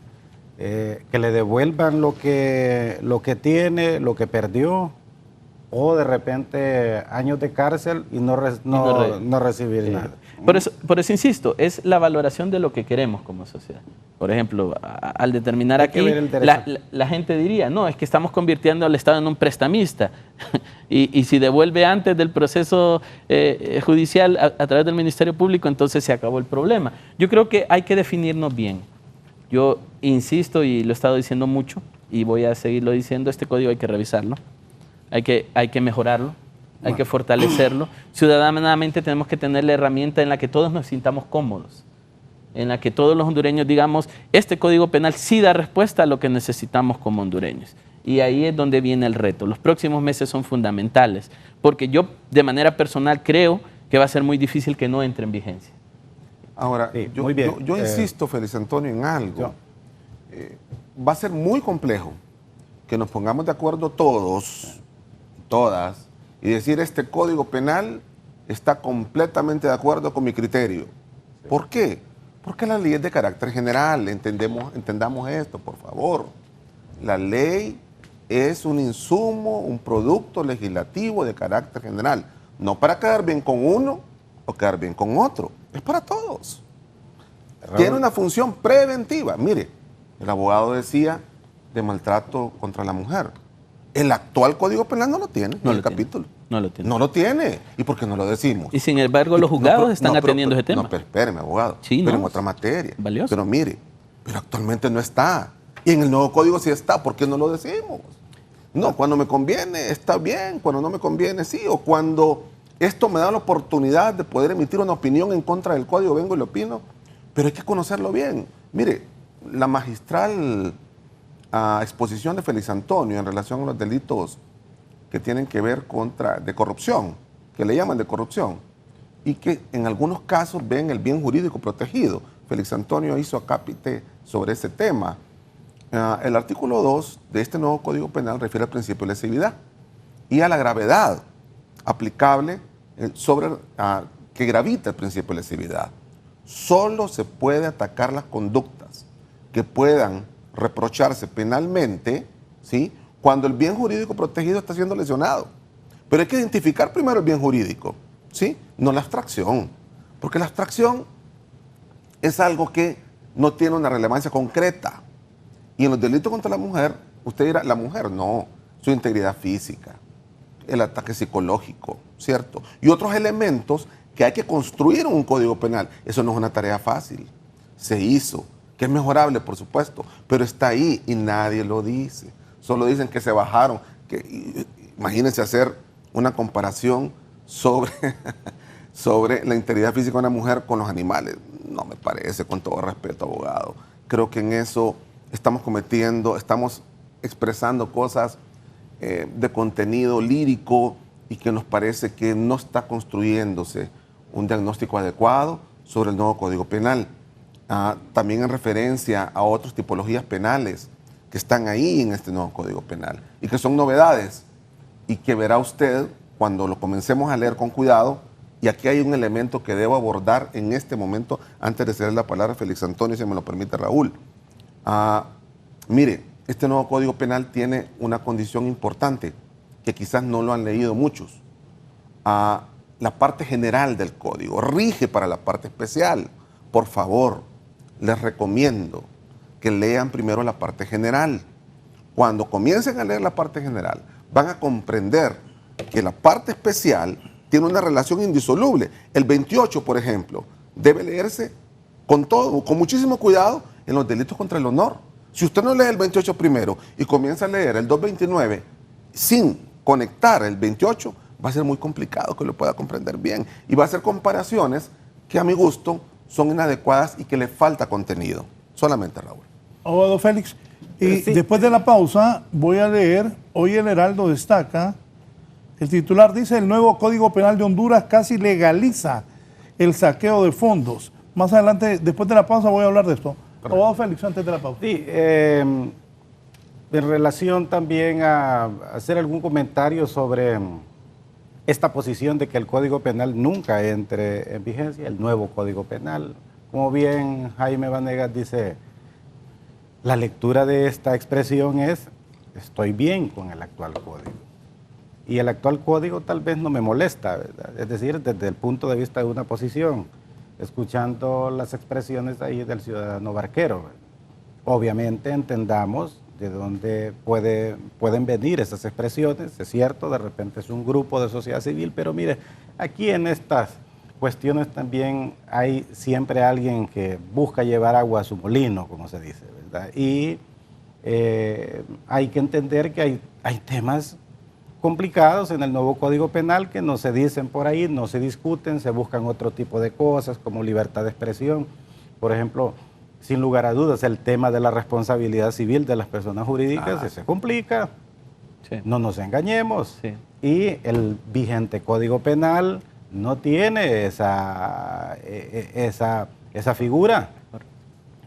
¿Que le devuelvan lo que tiene, lo que perdió? ¿O de repente años de cárcel y no recibir nada? Por eso insisto, es la valoración de lo que queremos como sociedad. Por ejemplo, al determinar aquí, la gente diría, no, es que estamos convirtiendo al Estado en un prestamista. y si devuelve antes del proceso judicial a través del Ministerio Público, entonces se acabó el problema. Yo creo que hay que definirnos bien. Yo insisto, y lo he estado diciendo mucho, y voy a seguirlo diciendo, este código hay que revisarlo, hay que mejorarlo, hay que fortalecerlo. Ciudadanamente tenemos que tener la herramienta en la que todos nos sintamos cómodos, en la que todos los hondureños digamos, este Código Penal sí da respuesta a lo que necesitamos como hondureños. Y ahí es donde viene el reto. Los próximos meses son fundamentales, porque yo de manera personal creo que va a ser muy difícil que no entre en vigencia. Ahora, sí, yo insisto, Félix Antonio, en algo. Va a ser muy complejo que nos pongamos de acuerdo todos, todas, y decir este Código Penal está completamente de acuerdo con mi criterio. ¿Por qué? Porque la ley es de carácter general, entendamos esto, por favor. La ley es un insumo, un producto legislativo de carácter general, no para quedar bien con uno o quedar bien con otro, es para todos. Raúl. Tiene una función preventiva. Mire, el abogado decía de maltrato contra la mujer. El actual Código Penal no lo tiene, no el capítulo. No lo tiene. No lo tiene. ¿Y por qué no lo decimos? Y sin embargo los juzgados están atendiendo ese tema. No, pero espéreme, abogado. Sí, pero en otra materia. Valioso. Pero mire, pero actualmente no está. Y en el nuevo código sí está. ¿Por qué no lo decimos? No, cuando me conviene está bien, cuando no me conviene sí, o cuando esto me da la oportunidad de poder emitir una opinión en contra del código, vengo y lo opino, pero hay que conocerlo bien. Mire, la magistral exposición de Félix Antonio en relación a los delitos que tienen que ver de corrupción, que le llaman de corrupción, y que en algunos casos ven el bien jurídico protegido. Félix Antonio hizo acápite sobre ese tema. El artículo 2 de este nuevo Código Penal refiere al principio de lesividad y a la gravedad aplicable sobre que gravita el principio de lesividad. Solo se puede atacar las conductas que puedan reprocharse penalmente, ¿sí?, cuando el bien jurídico protegido está siendo lesionado. Pero hay que identificar primero el bien jurídico, ¿sí?, no la abstracción, porque la abstracción es algo que no tiene una relevancia concreta. Y en los delitos contra la mujer, usted dirá, la mujer no, su integridad física, el ataque psicológico, ¿cierto? Y otros elementos que hay que construir en un código penal. Eso no es una tarea fácil. Se hizo, que es mejorable, por supuesto, pero está ahí y nadie lo dice. Solo dicen que se bajaron. Imagínense hacer una comparación sobre la integridad física de una mujer con los animales. No me parece, con todo respeto, abogado. Creo que en eso estamos expresando cosas de contenido lírico y que nos parece que no está construyéndose un diagnóstico adecuado sobre el nuevo Código Penal. También en referencia a otras tipologías penales que están ahí en este nuevo Código Penal y que son novedades y que verá usted cuando lo comencemos a leer con cuidado. Y aquí hay un elemento que debo abordar en este momento antes de ceder la palabra a Félix Antonio, si me lo permite Raúl. Mire, este nuevo Código Penal tiene una condición importante que quizás no lo han leído muchos. La parte general del código rige para la parte especial. Por favor, les recomiendo que lean primero la parte general. Cuando comiencen a leer la parte general, van a comprender que la parte especial tiene una relación indisoluble. El 28, por ejemplo, debe leerse con muchísimo cuidado en los delitos contra el honor. Si usted no lee el 28 primero y comienza a leer el 229 sin conectar el 28, va a ser muy complicado que lo pueda comprender bien. Y va a hacer comparaciones que a mi gusto son inadecuadas y que le falta contenido. Solamente, Raúl. Abogado Félix, y después de la pausa voy a leer, hoy el Heraldo destaca, el titular dice, el nuevo Código Penal de Honduras casi legaliza el saqueo de fondos. Más adelante, después de la pausa, voy a hablar de esto. Abogado Félix, antes de la pausa. Sí, en relación también a hacer algún comentario sobre esta posición de que el Código Penal nunca entre en vigencia, el nuevo Código Penal. Como bien Jaime Vanegas dice, la lectura de esta expresión es, estoy bien con el actual código. Y el actual código tal vez no me molesta, ¿verdad? Es decir, desde el punto de vista de una posición, escuchando las expresiones ahí del ciudadano barquero. Obviamente entendamos de dónde pueden venir esas expresiones, es cierto, de repente es un grupo de sociedad civil, pero mire, aquí en estas cuestiones también hay siempre alguien que busca llevar agua a su molino, como se dice, ¿verdad? Y hay que entender que hay temas complicados en el nuevo Código Penal que no se dicen por ahí, no se discuten, se buscan otro tipo de cosas como libertad de expresión. Por ejemplo, sin lugar a dudas, el tema de la responsabilidad civil de las personas jurídicas se complica, no nos engañemos. Y el vigente Código Penal no tiene esa figura.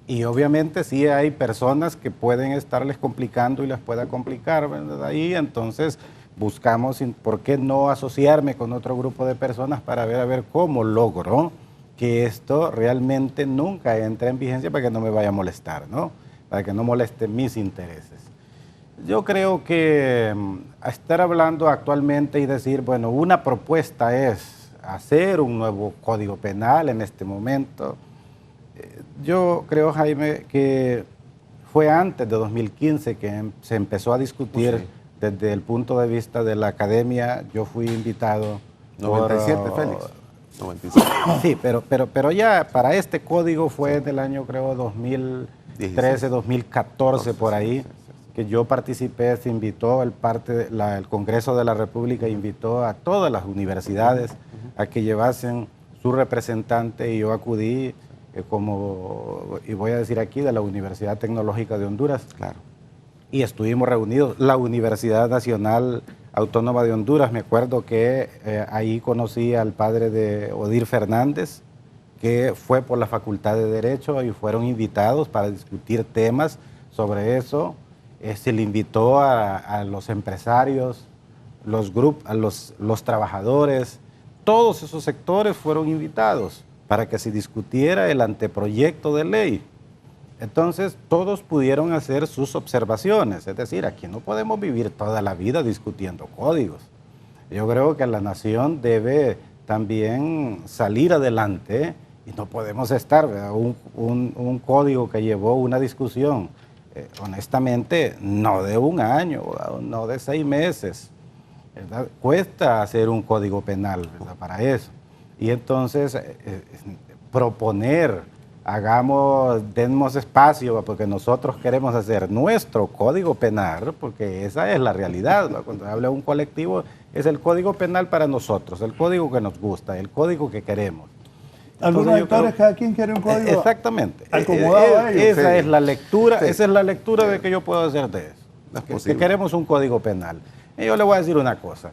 Y obviamente sí hay personas que pueden estarles complicando y les pueda complicar, ¿verdad? Ahí entonces buscamos, ¿por qué no asociarme con otro grupo de personas para ver a ver cómo logro que esto realmente nunca entre en vigencia para que no me vaya a molestar, ¿no? Para que no moleste mis intereses. Yo creo que estar hablando actualmente y decir, bueno, una propuesta es hacer un nuevo Código Penal en este momento. Yo creo, Jaime, que fue antes de 2015 que se empezó a discutir desde el punto de vista de la academia. Yo fui invitado 97, Félix. 97. Sí, pero ya para este código fue del año, creo, 2013, 2014, por ahí, que yo participé. Se invitó, el Congreso de la República invitó a todas las universidades a que llevasen su representante y yo acudí y voy a decir aquí, de la Universidad Tecnológica de Honduras. Claro. Y estuvimos reunidos, la Universidad Nacional Autónoma de Honduras. Me acuerdo que ahí conocí al padre de Odir Fernández, que fue por la Facultad de Derecho y fueron invitados para discutir temas sobre eso. Se le invitó a los empresarios, a los trabajadores, todos esos sectores fueron invitados para que se discutiera el anteproyecto de ley. Entonces, todos pudieron hacer sus observaciones. Es decir, aquí no podemos vivir toda la vida discutiendo códigos. Yo creo que la nación debe también salir adelante y no podemos estar, un código que llevó una discusión, honestamente, no de un año, no de 6 meses, ¿verdad? Cuesta hacer un código penal, ¿verdad? Para eso. Y entonces, proponer, demos espacio, porque nosotros queremos hacer nuestro código penal, porque esa es la realidad, ¿no? Cuando habla un colectivo, es el código penal para nosotros, el código que nos gusta, el código que queremos. Algunos actores, cada quien quiere un código. Exactamente. Acomodado a ellos. Esa es la lectura, esa es la lectura de que yo puedo hacer de eso. Que queremos un código penal. Y yo le voy a decir una cosa.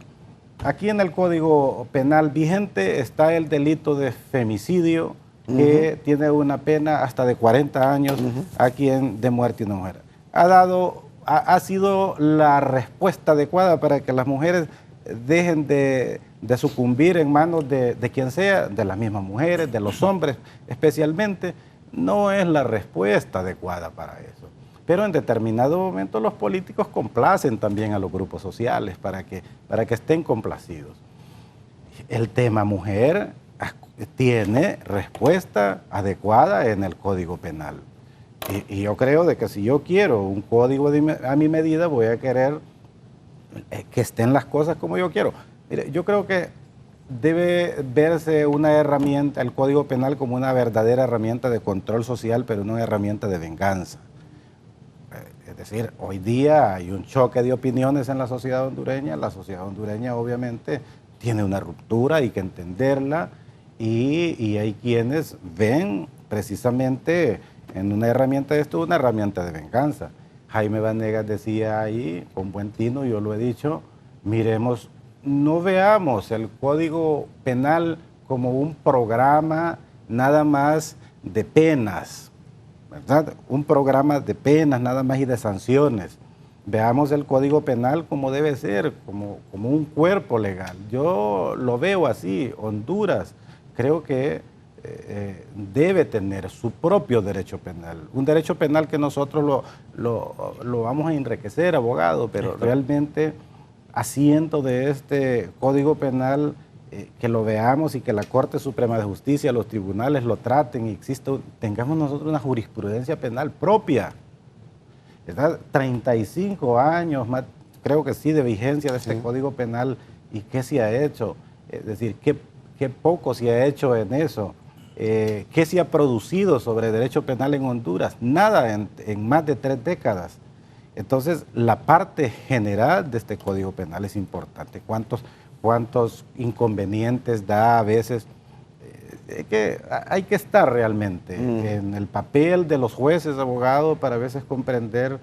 Aquí en el Código Penal vigente está el delito de femicidio, que tiene una pena hasta de 40 años a quien de muerte y no muera. Ha sido la respuesta adecuada para que las mujeres dejen de sucumbir en manos de quien sea, de las mismas mujeres, de los hombres especialmente. No es la respuesta adecuada para eso. Pero en determinado momento los políticos complacen también a los grupos sociales para que estén complacidos. El tema mujer tiene respuesta adecuada en el Código Penal. Y yo creo de que si yo quiero un código a mi medida, voy a querer que estén las cosas como yo quiero. Mire, yo creo que debe verse una herramienta, el Código Penal, como una verdadera herramienta de control social, pero no una herramienta de venganza. Es decir, hoy día hay un choque de opiniones en la sociedad hondureña. La sociedad hondureña obviamente tiene una ruptura, hay que entenderla, y hay quienes ven precisamente en una herramienta de esto, una herramienta de venganza. Jaime Vanegas decía ahí, con buen tino, yo lo he dicho, miremos, no veamos el Código Penal como un programa nada más de penas, ¿verdad? Un programa de penas nada más y de sanciones. Veamos el Código Penal como debe ser, como un cuerpo legal. Yo lo veo así. Honduras creo que debe tener su propio derecho penal. Un derecho penal que nosotros lo vamos a enriquecer, abogado, pero realmente asiento de este Código Penal, que lo veamos y que la Corte Suprema de Justicia, los tribunales lo traten y tengamos nosotros una jurisprudencia penal propia. ¿Verdad? 35 años más, creo que sí, de vigencia de este Código Penal. ¿Y qué se ha hecho? Es decir, qué poco se ha hecho en eso. ¿Qué se ha producido sobre derecho penal en Honduras? Nada en más de 3 décadas. Entonces, la parte general de este Código Penal es importante. ¿Cuántos inconvenientes da a veces? Que hay que estar realmente en el papel de los jueces, abogados, para a veces comprender,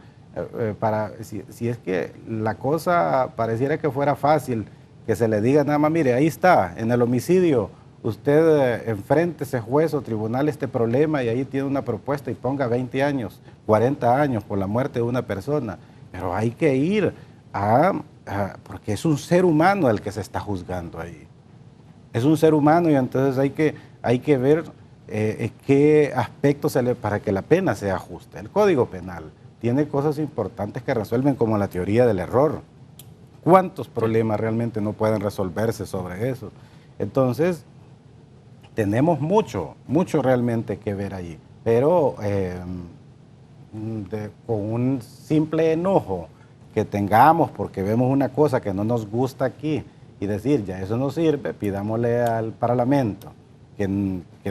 si es que la cosa pareciera que fuera fácil, que se le diga nada más, mire, ahí está, en el homicidio, usted enfrente, juez o tribunal, este problema, y ahí tiene una propuesta y ponga 20 años, 40 años por la muerte de una persona. Pero hay que ir porque es un ser humano el que se está juzgando ahí. Es un ser humano, y entonces hay que ver qué aspectos para que la pena sea justa. El Código Penal tiene cosas importantes que resuelven, como la teoría del error. ¿Cuántos problemas realmente no pueden resolverse sobre eso? Entonces, tenemos mucho realmente que ver allí, pero con un simple enojo que tengamos porque vemos una cosa que no nos gusta aquí y decir, ya eso no sirve, pidámosle al Parlamento que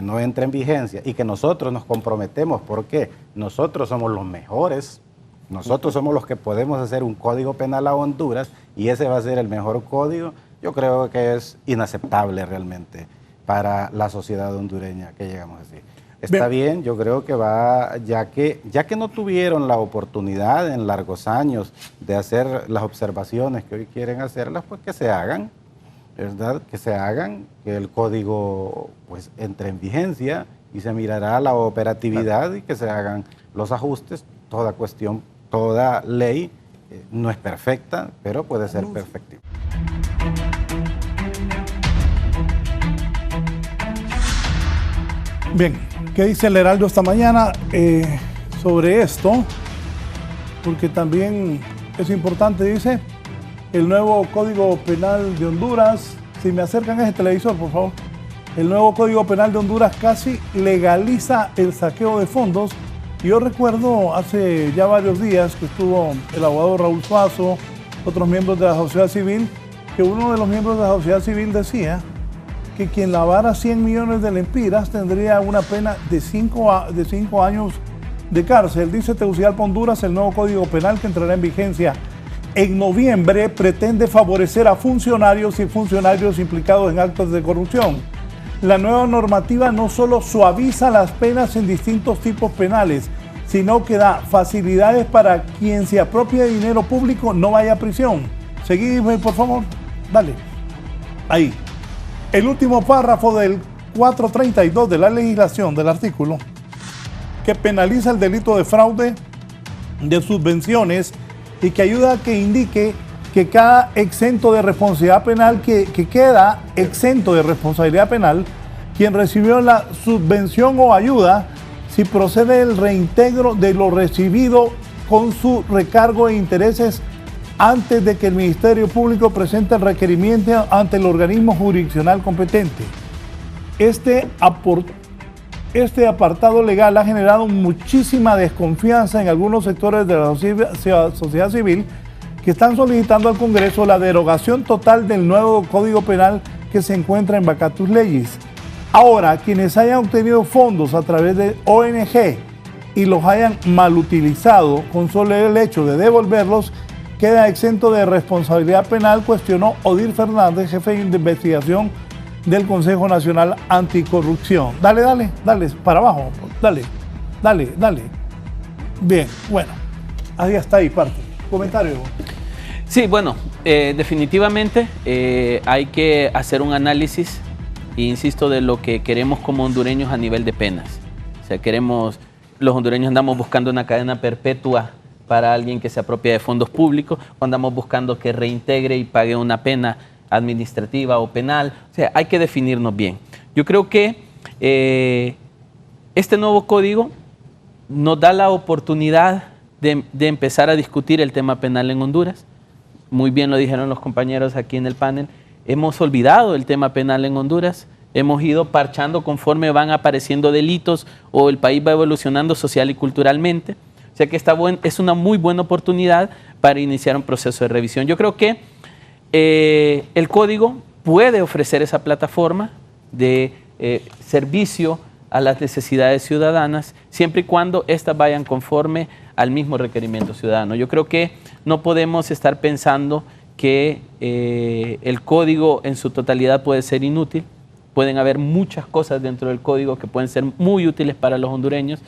no entre en vigencia y que nosotros nos comprometemos, porque nosotros somos los mejores, nosotros somos los que podemos hacer un Código Penal a Honduras, y ese va a ser el mejor código. Yo creo que es inaceptable realmente para la sociedad hondureña que llegamos así. Está bien, yo creo que ya que no tuvieron la oportunidad en largos años de hacer las observaciones que hoy quieren hacerlas, pues que se hagan, ¿verdad? Que se hagan, que el código pues entre en vigencia y se mirará la operatividad y que se hagan los ajustes. Toda ley no es perfecta, pero puede ser perfectible. Bien, ¿qué dice el Heraldo esta mañana sobre esto? Porque también es importante, dice, el nuevo Código Penal de Honduras, si me acercan a ese televisor, por favor, el nuevo Código Penal de Honduras casi legaliza el saqueo de fondos. Yo recuerdo hace ya varios días que estuvo el abogado Raúl Suazo, otros miembros de la sociedad civil, que uno de los miembros de la sociedad civil decía que quien lavara 100 millones de lempiras tendría una pena de 5 años de cárcel. Dice Tegucigalpa, Honduras, el nuevo Código Penal que entrará en vigencia en noviembre pretende favorecer a funcionarios y funcionarios implicados en actos de corrupción. La nueva normativa no solo suaviza las penas en distintos tipos penales, sino que da facilidades para quien se apropie de dinero público no vaya a prisión. Seguidme, por favor. Dale. Ahí. El último párrafo del 432 de la legislación del artículo que penaliza el delito de fraude de subvenciones y que ayuda a que indique que cada exento de responsabilidad penal, que queda exento de responsabilidad penal, quien recibió la subvención o ayuda, si procede el reintegro de lo recibido con su recargo de intereses antes de que el Ministerio Público presente el requerimiento ante el organismo jurisdiccional competente. Este apartado legal ha generado muchísima desconfianza en algunos sectores de la sociedad civil que están solicitando al Congreso la derogación total del nuevo Código Penal que se encuentra en Vacatus Legis. Ahora, quienes hayan obtenido fondos a través de ONG y los hayan mal utilizado con solo el hecho de devolverlos, queda exento de responsabilidad penal, cuestionó Odir Fernández, jefe de investigación del Consejo Nacional Anticorrupción. Dale, para abajo, dale. Bien, bueno, ahí está ahí parte. Comentario. Sí, bueno, definitivamente hay que hacer un análisis, e insisto, de lo que queremos como hondureños a nivel de penas. O sea, los hondureños andamos buscando una cadena perpetua para alguien que se apropia de fondos públicos, o andamos buscando que reintegre y pague una pena administrativa o penal. O sea, hay que definirnos bien. Yo creo que este nuevo código nos da la oportunidad de empezar a discutir el tema penal en Honduras. Muy bien lo dijeron los compañeros aquí en el panel. Hemos olvidado el tema penal en Honduras. Hemos ido parchando conforme van apareciendo delitos o el país va evolucionando social y culturalmente. O sea que es una muy buena oportunidad para iniciar un proceso de revisión. Yo creo que el código puede ofrecer esa plataforma de servicio a las necesidades ciudadanas, siempre y cuando éstas vayan conforme al mismo requerimiento ciudadano. Yo creo que no podemos estar pensando que el código en su totalidad puede ser inútil. Pueden haber muchas cosas dentro del código que pueden ser muy útiles para los hondureños.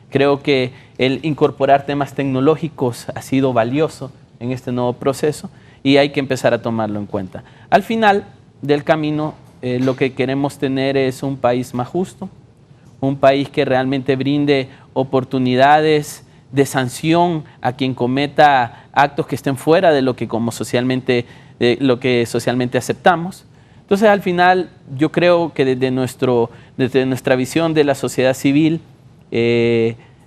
Creo que el incorporar temas tecnológicos ha sido valioso en este nuevo proceso y hay que empezar a tomarlo en cuenta. Al final del camino, lo que queremos tener es un país más justo, un país que realmente brinde oportunidades de sanción a quien cometa actos que estén fuera de lo que socialmente aceptamos. Entonces, al final, yo creo que desde nuestra visión de la sociedad civil,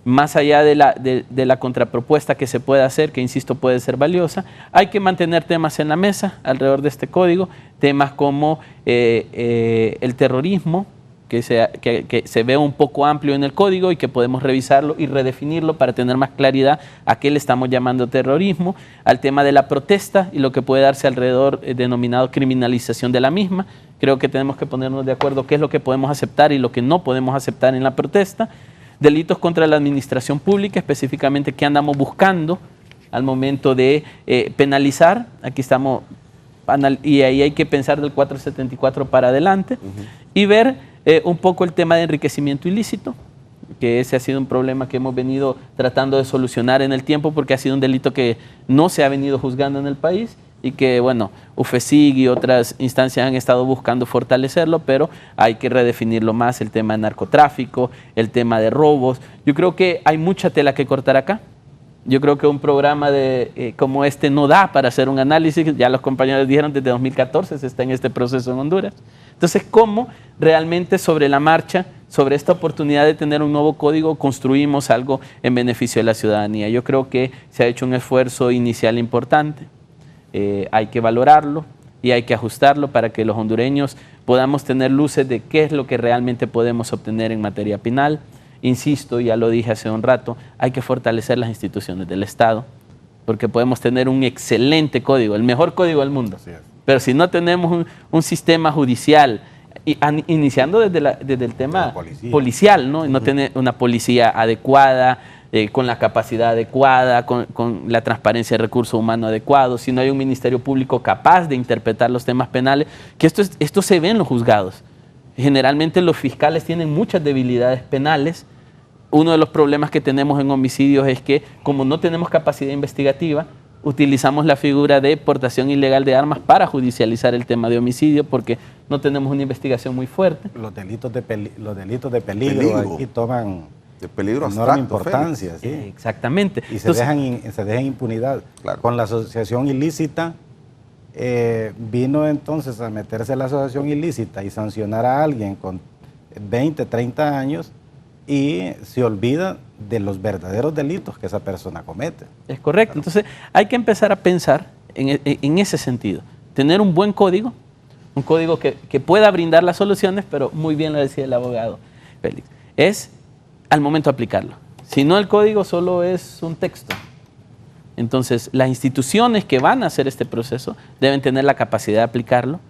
más allá de la contrapropuesta que se pueda hacer, que insisto puede ser valiosa, hay que mantener temas en la mesa alrededor de este código, temas como el terrorismo, que se ve un poco amplio en el código y que podemos revisarlo y redefinirlo para tener más claridad a qué le estamos llamando terrorismo, al tema de la protesta y lo que puede darse alrededor denominado criminalización de la misma. Creo que tenemos que ponernos de acuerdo qué es lo que podemos aceptar y lo que no podemos aceptar en la protesta. Delitos contra la administración pública, específicamente qué andamos buscando al momento de penalizar. Aquí estamos, y ahí hay que pensar del 474 para adelante y ver un poco el tema de enriquecimiento ilícito, que ese ha sido un problema que hemos venido tratando de solucionar en el tiempo porque ha sido un delito que no se ha venido juzgando en el país y que, bueno, UFESIG y otras instancias han estado buscando fortalecerlo, pero hay que redefinirlo más, el tema de narcotráfico, el tema de robos. Yo creo que hay mucha tela que cortar acá. Yo creo que un programa como este no da para hacer un análisis. Ya los compañeros dijeron, desde 2014 se está en este proceso en Honduras. Entonces, ¿cómo realmente sobre la marcha, sobre esta oportunidad de tener un nuevo código, construimos algo en beneficio de la ciudadanía? Yo creo que se ha hecho un esfuerzo inicial importante. Hay que valorarlo y hay que ajustarlo para que los hondureños podamos tener luces de qué es lo que realmente podemos obtener en materia penal. Insisto, ya lo dije hace un rato, hay que fortalecer las instituciones del Estado, porque podemos tener un excelente código, el mejor código del mundo, pero si no tenemos un sistema judicial, iniciando desde el tema policial, ¿no? No tener una policía adecuada, con la capacidad adecuada, con la transparencia de recursos humanos adecuados, si no hay un ministerio público capaz de interpretar los temas penales, que esto se ve en los juzgados. Generalmente los fiscales tienen muchas debilidades penales. Uno de los problemas que tenemos en homicidios es que, como no tenemos capacidad investigativa, utilizamos la figura de portación ilegal de armas para judicializar el tema de homicidio porque no tenemos una investigación muy fuerte. Los delitos de peligro aquí toman de peligro enorme importancia. ¿Sí? Exactamente. Y se dejan impunidad. Claro. Con la asociación ilícita, vino entonces a meterse la asociación ilícita y sancionar a alguien con 20, 30 años y se olvida de los verdaderos delitos que esa persona comete. Es correcto. Entonces hay que empezar a pensar en ese sentido. Tener un buen código, un código que pueda brindar las soluciones, pero muy bien lo decía el abogado Félix, es al momento de aplicarlo. Si no, el código solo es un texto. Entonces, las instituciones que van a hacer este proceso deben tener la capacidad de aplicarlo,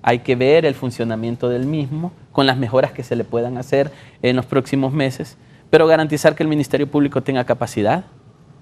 hay que ver el funcionamiento del mismo con las mejoras que se le puedan hacer en los próximos meses, pero garantizar que el Ministerio Público tenga capacidad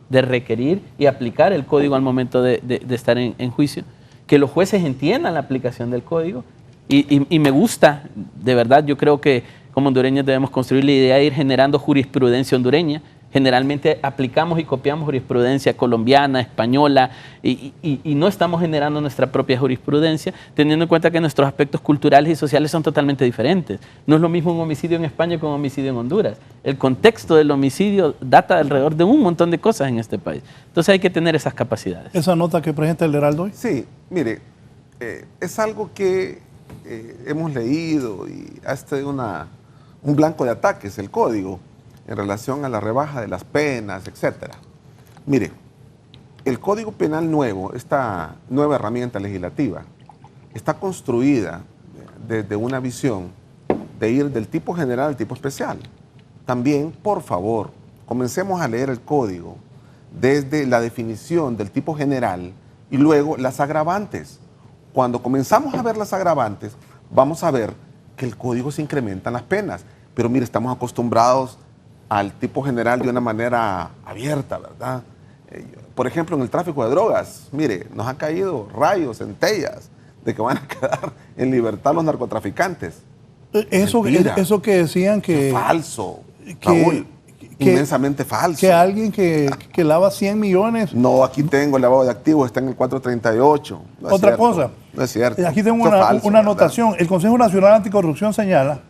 de requerir y aplicar el código al momento de estar en juicio, que los jueces entiendan la aplicación del código y me gusta, de verdad, yo creo que como hondureños debemos construir la idea de ir generando jurisprudencia hondureña. Generalmente aplicamos y copiamos jurisprudencia colombiana, española, y no estamos generando nuestra propia jurisprudencia, teniendo en cuenta que nuestros aspectos culturales y sociales son totalmente diferentes. No es lo mismo un homicidio en España que un homicidio en Honduras. El contexto del homicidio data alrededor de un montón de cosas en este país. Entonces hay que tener esas capacidades. ¿Esa nota que presenta el Heraldo hoy? Sí, mire, es algo que hemos leído y ha sido un blanco de ataques, el código, en relación a la rebaja de las penas, etcétera. Mire, el Código Penal nuevo, esta nueva herramienta legislativa, está construida desde una visión de ir del tipo general al tipo especial. También, por favor, comencemos a leer el código desde la definición del tipo general y luego las agravantes. Cuando comenzamos a ver las agravantes, vamos a ver que el código se incrementan las penas. Pero mire, estamos acostumbrados al tipo general de una manera abierta, ¿verdad? Por ejemplo, en el tráfico de drogas, mire, nos han caído rayos, centellas, de que van a quedar en libertad los narcotraficantes. Eso que decían que... Es falso, Raúl, inmensamente falso. Que alguien que lava 100 millones... No, aquí tengo el lavado de activos, está en el 438. No es Otra cierto, cosa. No es cierto. Aquí tengo falso, una anotación. ¿verdad? El Consejo Nacional Anticorrupción señala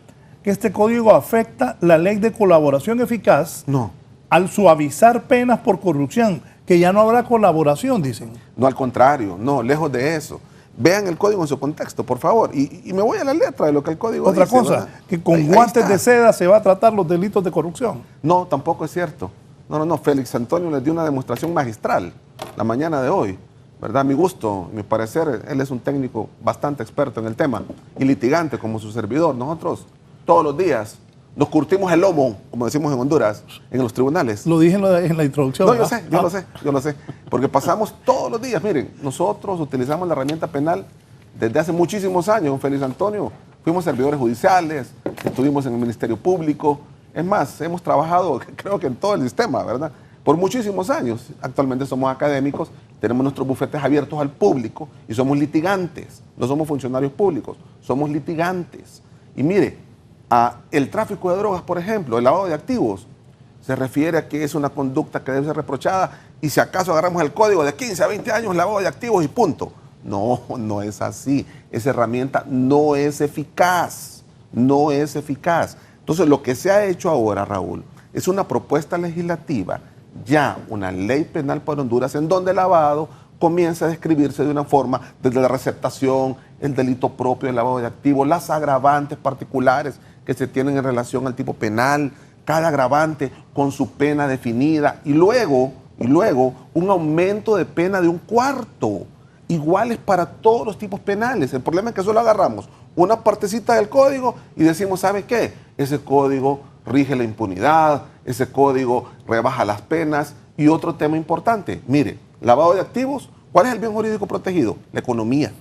que este código afecta la ley de colaboración eficaz al suavizar penas por corrupción, que ya no habrá colaboración, dicen. No, al contrario, no, lejos de eso. Vean el código en su contexto, por favor. Y me voy a la letra de lo que el código Otra dice. cosa, ¿verdad? que con guantes de seda se va a tratar los delitos de corrupción. No, tampoco es cierto. No, Félix Antonio les dio una demostración magistral la mañana de hoy, ¿verdad? A mi gusto, a mi parecer, él es un técnico bastante experto en el tema y litigante como su servidor. Nosotros todos los días nos curtimos el lomo, como decimos en Honduras, en los tribunales. Lo dije en la introducción. No, yo lo sé, porque pasamos todos los días. Miren, nosotros utilizamos la herramienta penal desde hace muchísimos años, Félix Antonio. Fuimos servidores judiciales, estuvimos en el Ministerio Público. Es más, hemos trabajado, creo que en todo el sistema, ¿verdad? Por muchísimos años. Actualmente somos académicos, tenemos nuestros bufetes abiertos al público y somos litigantes. No somos funcionarios públicos, somos litigantes. Y mire, el tráfico de drogas, por ejemplo, el lavado de activos, se refiere a que es una conducta que debe ser reprochada y si acaso agarramos el código de 15 a 20 años, lavado de activos y punto. No, no es así. Esa herramienta no es eficaz. No es eficaz. Entonces, lo que se ha hecho ahora, Raúl, es una propuesta legislativa, ya una ley penal para Honduras, en donde el lavado comienza a describirse de una forma desde la receptación, el delito propio del lavado de activos, las agravantes particulares que se tienen en relación al tipo penal, cada agravante con su pena definida y luego un aumento de pena de 1/4, iguales para todos los tipos penales. El problema es que solo agarramos una partecita del código y decimos, ¿sabe qué? Ese código rige la impunidad, ese código rebaja las penas. Y otro tema importante, mire, lavado de activos, ¿cuál es el bien jurídico protegido? La economía.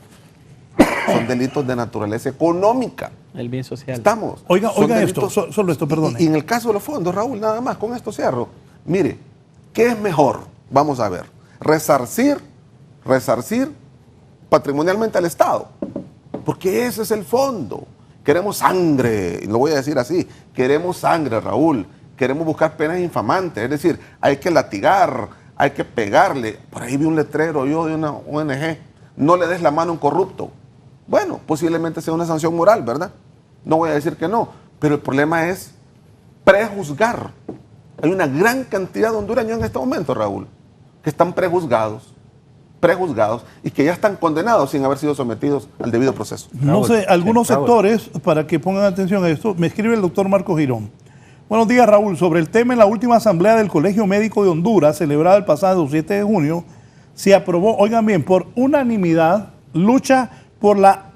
Son delitos de naturaleza económica. El bien social. Oiga esto, solo esto, perdone. Y en el caso de los fondos, Raúl, nada más, con esto cierro. Mire, ¿qué es mejor? Vamos a ver. Resarcir patrimonialmente al Estado. Porque ese es el fondo. Queremos sangre, y lo voy a decir así, queremos sangre, Raúl. Queremos buscar penas infamantes, es decir, hay que latigar, hay que pegarle. Por ahí vi un letrero yo de una ONG, no le des la mano a un corrupto. Bueno, posiblemente sea una sanción moral, ¿verdad? No voy a decir que no, pero el problema es prejuzgar. Hay una gran cantidad de hondureños en este momento, Raúl, que están prejuzgados y que ya están condenados sin haber sido sometidos al debido proceso. No sé, algunos sectores, para que pongan atención a esto, me escribe el doctor Marco Girón. Buenos días, Raúl. Sobre el tema, en la última asamblea del Colegio Médico de Honduras, celebrada el pasado 7 de junio, se aprobó, oigan bien, por unanimidad, lucha por la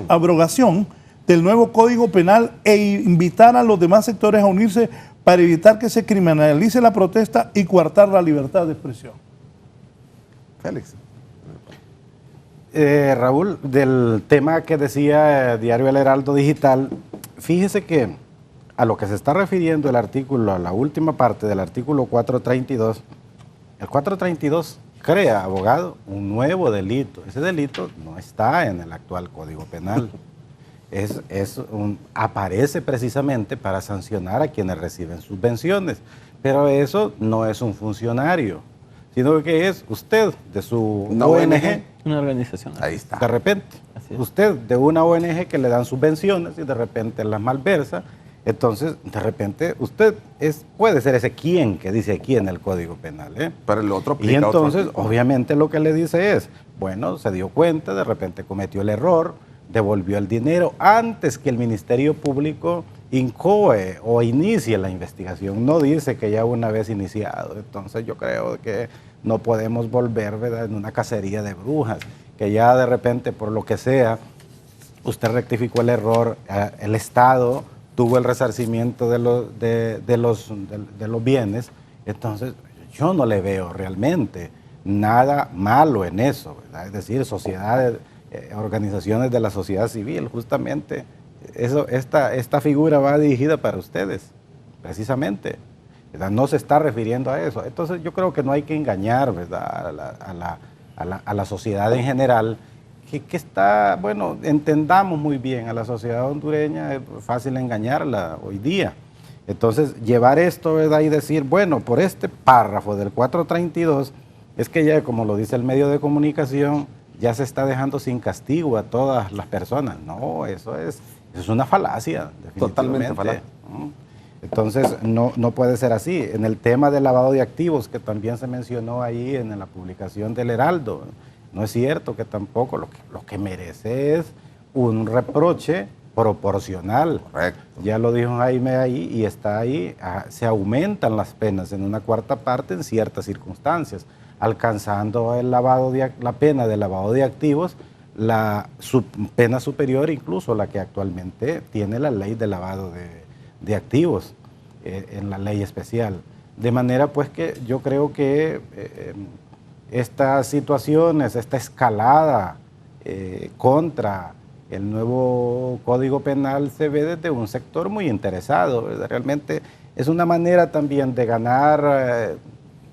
abrogación del nuevo Código Penal e invitar a los demás sectores a unirse para evitar que se criminalice la protesta y coartar la libertad de expresión. Félix. Raúl, del tema que decía Diario El Heraldo Digital, fíjese que a lo que se está refiriendo el artículo, a la última parte del artículo 432, el 432 crea, abogado, un nuevo delito. Ese delito no está en el actual Código Penal. Aparece precisamente para sancionar a quienes reciben subvenciones, pero eso no es un funcionario, sino que es usted de su ONG. Una organización. Ahí está. De repente, usted de una ONG que le dan subvenciones y de repente las malversa, entonces de repente usted puede ser ese quien que dice aquí en el Código Penal. Pero el otro y entonces, obviamente lo que le dice es, bueno, se dio cuenta, de repente cometió el error, devolvió el dinero antes que el Ministerio Público incoe o inicie la investigación. No dice que ya una vez iniciado. Entonces yo creo que no podemos volver, ¿verdad?, en una cacería de brujas, que ya de repente, por lo que sea, usted rectificó el error, el Estado tuvo el resarcimiento de los bienes. Entonces yo no le veo realmente nada malo en eso, ¿verdad? Es decir, sociedades, organizaciones de la sociedad civil, justamente esta figura va dirigida para ustedes, precisamente, ¿verdad? No se está refiriendo a eso. Entonces yo creo que no hay que engañar, ¿verdad?, a la sociedad en general, que está, bueno, entendamos muy bien, a la sociedad hondureña es fácil engañarla hoy día. Entonces llevar esto, ¿verdad?, y decir, bueno, por este párrafo del 432, es que ya, como lo dice el medio de comunicación, ya se está dejando sin castigo a todas las personas. No, eso es una falacia, definitivamente. Totalmente falacia. Entonces, no puede ser así. En el tema del lavado de activos, que también se mencionó ahí en la publicación del Heraldo, no es cierto que tampoco lo que merece es un reproche proporcional. Correcto. Ya lo dijo Jaime ahí y está ahí, se aumentan las penas en una cuarta parte en ciertas circunstancias, alcanzando la pena de lavado de activos, la pena superior incluso a la que actualmente tiene la ley de lavado de activos en la ley especial. De manera pues que yo creo que estas situaciones, esta escalada contra el nuevo Código Penal se ve desde un sector muy interesado, ¿verdad? Realmente es una manera también de ganar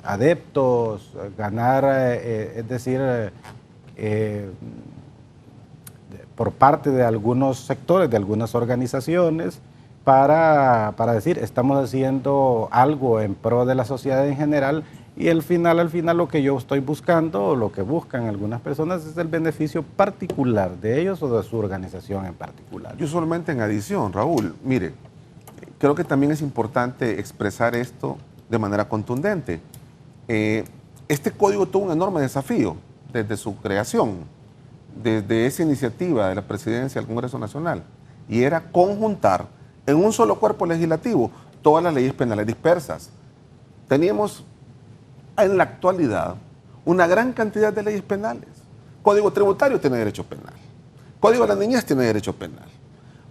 adeptos, ganar, es decir, por parte de algunos sectores, de algunas organizaciones, para decir, estamos haciendo algo en pro de la sociedad en general, y al final lo que yo estoy buscando, o lo que buscan algunas personas, es el beneficio particular de ellos o de su organización en particular. Yo solamente en adición, Raúl, mire, creo que también es importante expresar esto de manera contundente. Este código tuvo un enorme desafío desde su creación, desde esa iniciativa de la Presidencia del Congreso Nacional, y era conjuntar en un solo cuerpo legislativo todas las leyes penales dispersas. Teníamos en la actualidad una gran cantidad de leyes penales. Código tributario tiene derecho penal. Código de la niñez tiene derecho penal.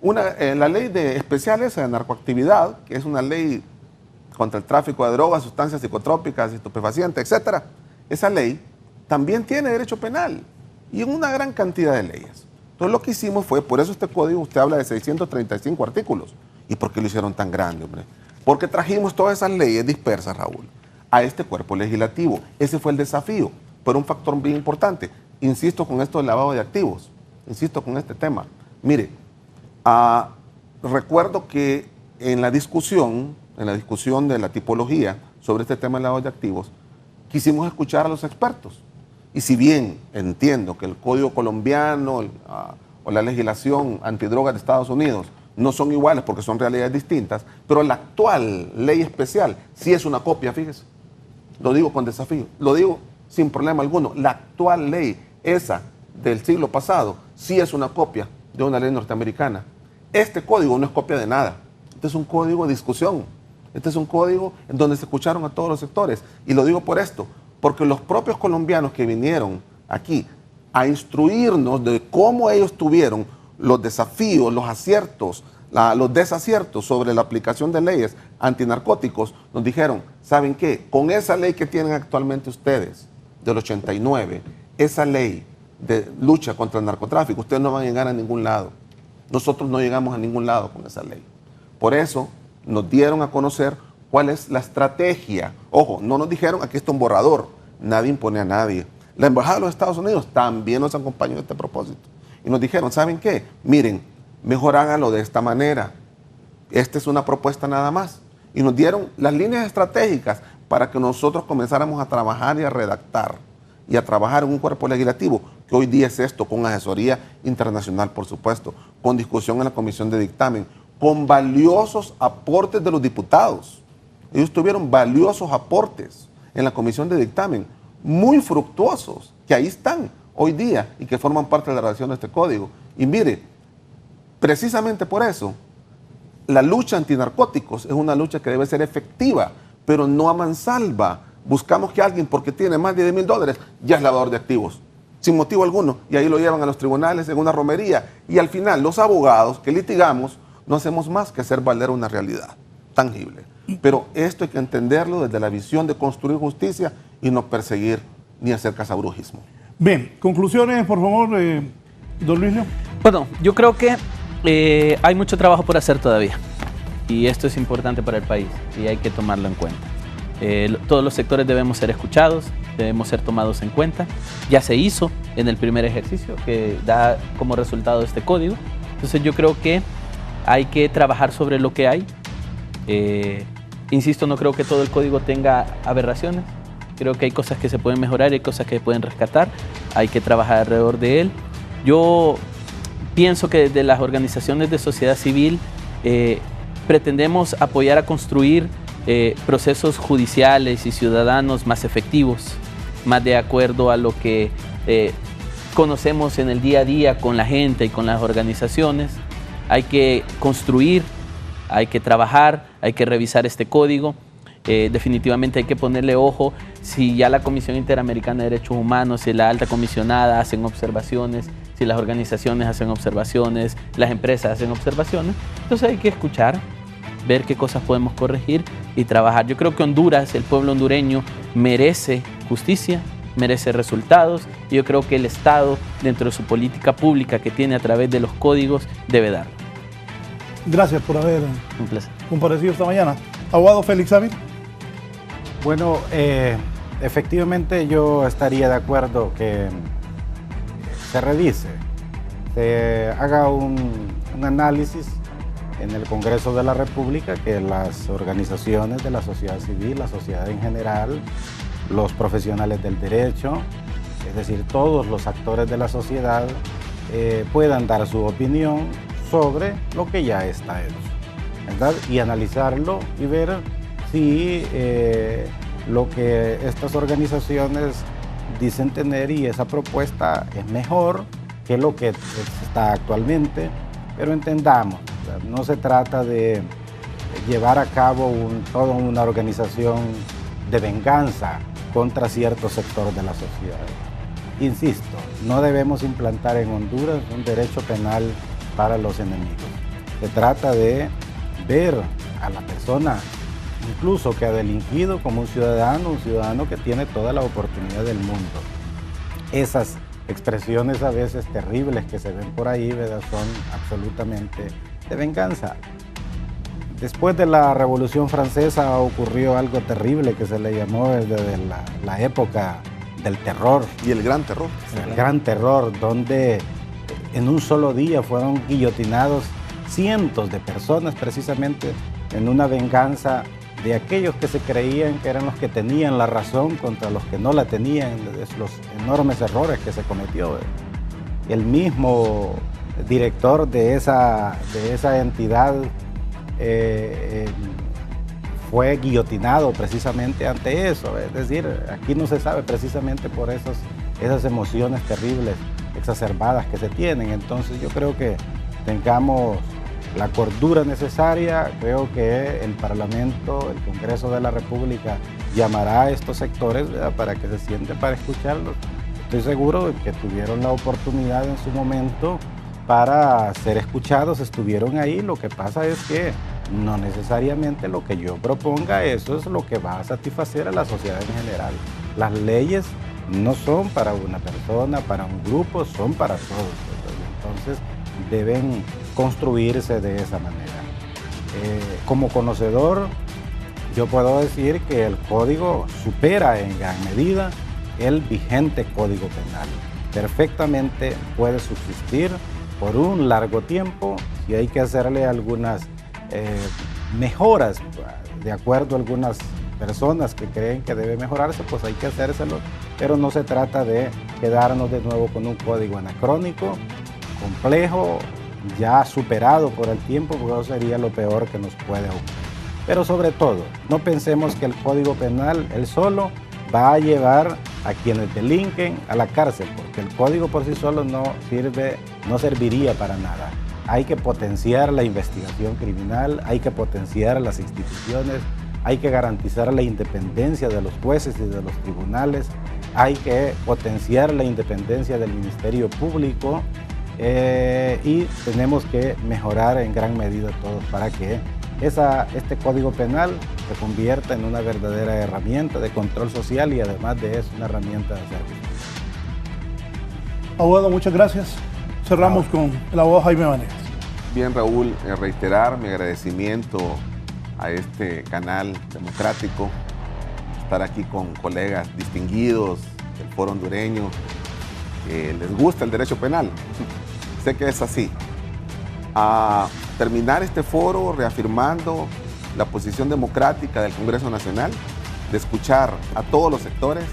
La ley especial esa de narcoactividad, que es una ley contra el tráfico de drogas, sustancias psicotrópicas, estupefacientes, etc. Esa ley también tiene derecho penal y en una gran cantidad de leyes. Entonces lo que hicimos fue, por eso este código, usted habla de 635 artículos. ¿Y por qué lo hicieron tan grande, hombre? Porque trajimos todas esas leyes dispersas, Raúl, a este cuerpo legislativo. Ese fue el desafío, pero un factor bien importante. Insisto con esto del lavado de activos, insisto con este tema. Mire, recuerdo que en la discusión de la tipología sobre este tema del lavado de activos, quisimos escuchar a los expertos. Y si bien entiendo que el Código colombiano o la legislación antidrogas de Estados Unidos no son iguales porque son realidades distintas, pero la actual ley especial sí es una copia, fíjese. Lo digo con desafío, lo digo sin problema alguno. La actual ley, esa del siglo pasado, sí es una copia de una ley norteamericana. Este código no es copia de nada. Este es un código de discusión. Este es un código en donde se escucharon a todos los sectores. Y lo digo por esto, porque los propios colombianos que vinieron aquí a instruirnos de cómo ellos tuvieron los desafíos, los aciertos, los desaciertos sobre la aplicación de leyes antinarcóticos, nos dijeron, ¿saben qué? Con esa ley que tienen actualmente ustedes, del 89, esa ley de lucha contra el narcotráfico, ustedes no van a llegar a ningún lado. Nosotros no llegamos a ningún lado con esa ley. Por eso nos dieron a conocer cuál es la estrategia. Ojo, no nos dijeron aquí está un borrador, nadie impone a nadie. La Embajada de los Estados Unidos también nos acompañó en este propósito. Y nos dijeron, ¿saben qué? Miren, mejor háganlo de esta manera. Esta es una propuesta nada más. Y nos dieron las líneas estratégicas para que nosotros comenzáramos a trabajar y a redactar y a trabajar en un cuerpo legislativo, que hoy día es esto, con asesoría internacional, por supuesto, con discusión en la comisión de dictamen, con valiosos aportes de los diputados. Ellos tuvieron valiosos aportes en la comisión de dictamen, muy fructuosos, que ahí están hoy día y que forman parte de la redacción de este código. Y mire, precisamente por eso, la lucha antinarcóticos es una lucha que debe ser efectiva, pero no a mansalva. Buscamos que alguien, porque tiene más de $10,000, ya es lavador de activos, sin motivo alguno, y ahí lo llevan a los tribunales en una romería. Y al final, los abogados que litigamos no hacemos más que hacer valer una realidad tangible. Pero esto hay que entenderlo desde la visión de construir justicia y no perseguir ni hacer cazabrujismo. Bien, conclusiones, por favor, don Luisio. Bueno, yo creo que hay mucho trabajo por hacer todavía y esto es importante para el país y hay que tomarlo en cuenta. Todos los sectores debemos ser escuchados, debemos ser tomados en cuenta. Ya se hizo en el primer ejercicio que da como resultado este código. Entonces yo creo que hay que trabajar sobre lo que hay. Insisto, no creo que todo el código tenga aberraciones. Creo que hay cosas que se pueden mejorar, hay cosas que se pueden rescatar. Hay que trabajar alrededor de él. Yo pienso que desde las organizaciones de sociedad civil pretendemos apoyar a construir procesos judiciales y ciudadanos más efectivos, más de acuerdo a lo que conocemos en el día a día con la gente y con las organizaciones. Hay que construir, hay que trabajar, hay que revisar este código. Definitivamente hay que ponerle ojo si ya la Comisión Interamericana de Derechos Humanos, si la alta comisionada hacen observaciones, si las organizaciones hacen observaciones, las empresas hacen observaciones. Entonces hay que escuchar, ver qué cosas podemos corregir y trabajar. Yo creo que Honduras, el pueblo hondureño, merece justicia, merece resultados y yo creo que el Estado, dentro de su política pública que tiene a través de los códigos, debe darlo. Gracias por haber Un placer. comparecido esta mañana. Abogado Félix Ávila. Bueno, efectivamente yo estaría de acuerdo que se revise, se haga un análisis en el Congreso de la República, que las organizaciones de la sociedad civil, la sociedad en general, los profesionales del derecho, es decir, todos los actores de la sociedad puedan dar su opinión sobre lo que ya está hecho, ¿verdad? Y analizarlo y ver si lo que estas organizaciones dicen tener y esa propuesta es mejor que lo que está actualmente, pero entendamos, no se trata de llevar a cabo toda una organización de venganza contra cierto sector de la sociedad. Insisto, no debemos implantar en Honduras un derecho penal para los enemigos. Se trata de ver a la persona, incluso que ha delinquido, como un ciudadano que tiene toda la oportunidad del mundo. Esas expresiones a veces terribles que se ven por ahí, ¿verdad?, son absolutamente de venganza. Después de la Revolución Francesa ocurrió algo terrible que se le llamó desde la época del terror. Y el gran terror. El gran terror, donde en un solo día fueron guillotinados cientos de personas precisamente en una venganza de aquellos que se creían que eran los que tenían la razón contra los que no la tenían, los enormes errores que se cometió. El mismo director de esa entidad fue guillotinado precisamente ante eso. Es decir, aquí no se sabe precisamente por esas emociones terribles, exacerbadas que se tienen. Entonces yo creo que tengamos la cordura necesaria. Creo que el Parlamento, el Congreso de la República, llamará a estos sectores, ¿verdad?, para que se sienten para escucharlos. Estoy seguro de que tuvieron la oportunidad en su momento para ser escuchados, estuvieron ahí. Lo que pasa es que no necesariamente lo que yo proponga, eso es lo que va a satisfacer a la sociedad en general. Las leyes no son para una persona, para un grupo, son para todos. Entonces deben construirse de esa manera. Como conocedor, yo puedo decir que el código supera en gran medida el vigente Código Penal. Perfectamente puede subsistir por un largo tiempo. Si hay que hacerle algunas mejoras, de acuerdo a algunas personas que creen que debe mejorarse, pues hay que hacérselo, pero no se trata de quedarnos de nuevo con un código anacrónico, complejo, ya superado por el tiempo, porque eso sería lo peor que nos puede ocurrir. Pero sobre todo, no pensemos que el Código Penal, él solo, va a llevar a quienes delinquen a la cárcel, porque el código por sí solo no serviría para nada. Hay que potenciar la investigación criminal, hay que potenciar las instituciones, hay que garantizar la independencia de los jueces y de los tribunales, hay que potenciar la independencia del Ministerio Público y tenemos que mejorar en gran medida todos para que este Código Penal se convierta en una verdadera herramienta de control social y además de eso una herramienta de servicio. Abogado, muchas gracias. Cerramos con el abogado Jaime Vanegas. Bien, Raúl, reiterar mi agradecimiento a este canal democrático, estar aquí con colegas distinguidos del Foro Hondureño que les gusta el derecho penal. Sé que es así. A terminar este foro reafirmando la posición democrática del Congreso Nacional, de escuchar a todos los sectores.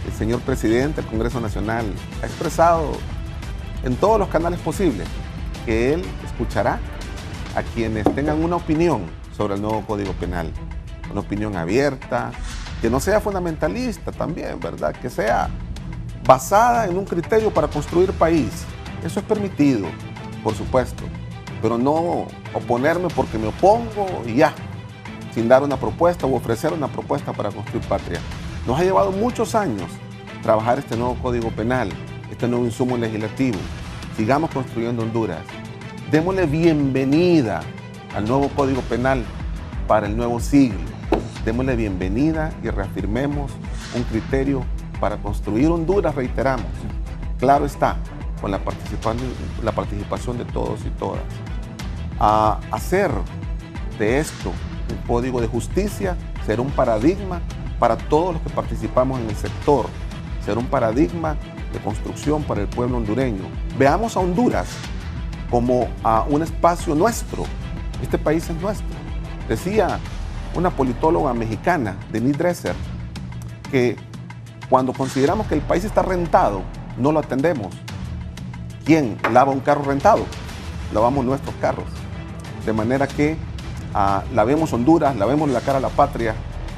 El señor presidente del Congreso Nacional ha expresado en todos los canales posibles que él escuchará a quienes tengan una opinión sobre el nuevo Código Penal, una opinión abierta, que no sea fundamentalista también, ¿verdad? Que sea basada en un criterio para construir país. Eso es permitido, por supuesto, pero no oponerme porque me opongo y ya, sin dar una propuesta o ofrecer una propuesta para construir patria. Nos ha llevado muchos años trabajar este nuevo Código Penal, este nuevo insumo legislativo. Sigamos construyendo Honduras. Démosle bienvenida al nuevo Código Penal para el nuevo siglo. Démosle bienvenida y reafirmemos un criterio para construir Honduras, reiteramos. Claro está, con la participación de todos y todas. A hacer de esto un código de justicia será un paradigma para todos los que participamos en el sector. Será un paradigma de construcción para el pueblo hondureño. Veamos a Honduras como a un espacio nuestro. Este país es nuestro. Decía una politóloga mexicana, Denise Dresser, que cuando consideramos que el país está rentado, no lo atendemos. ¿Quién lava un carro rentado? Lavamos nuestros carros. De manera que lavemos Honduras, lavemos la cara a la patria.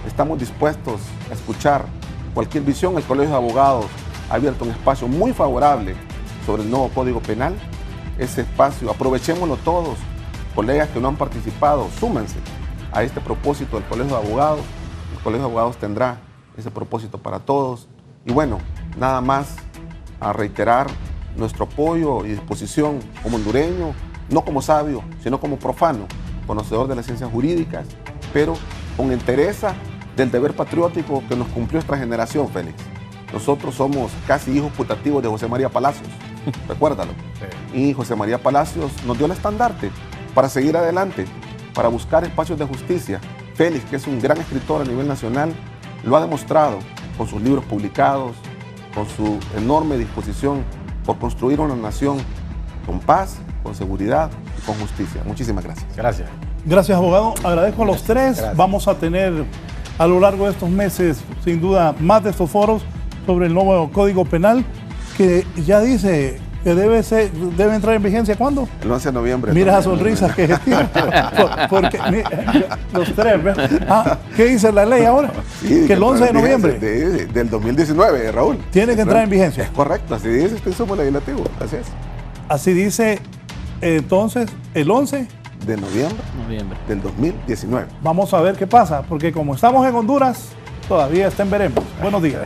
Estamos dispuestos a escuchar cualquier visión. El Colegio de Abogados ha abierto un espacio muy favorable sobre el nuevo Código Penal. Ese espacio, aprovechémoslo todos. Colegas que no han participado, súmense a este propósito del Colegio de Abogados. El Colegio de Abogados tendrá ese propósito para todos. Y bueno, nada más a reiterar nuestro apoyo y disposición como hondureño, no como sabio, sino como profano, conocedor de las ciencias jurídicas, pero con entereza del deber patriótico que nos cumplió esta generación, Félix. Nosotros somos casi hijos putativos de José María Palacios, recuérdalo. Sí. Y José María Palacios nos dio el estandarte para seguir adelante, para buscar espacios de justicia. Félix, que es un gran escritor a nivel nacional, lo ha demostrado con sus libros publicados, con su enorme disposición por construir una nación con paz, con seguridad y con justicia. Muchísimas gracias. Gracias. Gracias, abogado. Agradezco a los tres. Gracias. Vamos a tener a lo largo de estos meses, sin duda, más de estos foros sobre el nuevo Código Penal, que ya dice que debe entrar en vigencia, ¿cuándo? El 11 de noviembre. Mira esas sonrisas que tiene. Porque los tres, ¿qué dice la ley ahora? Sí, que el 11 de noviembre. Del 2019, Raúl. Tiene que entrar en vigencia. Es correcto, así dice este insumo legislativo, así es. Así dice, entonces, el 11 de noviembre del 2019. Vamos a ver qué pasa, porque como estamos en Honduras, todavía está en veremos. Buenos días.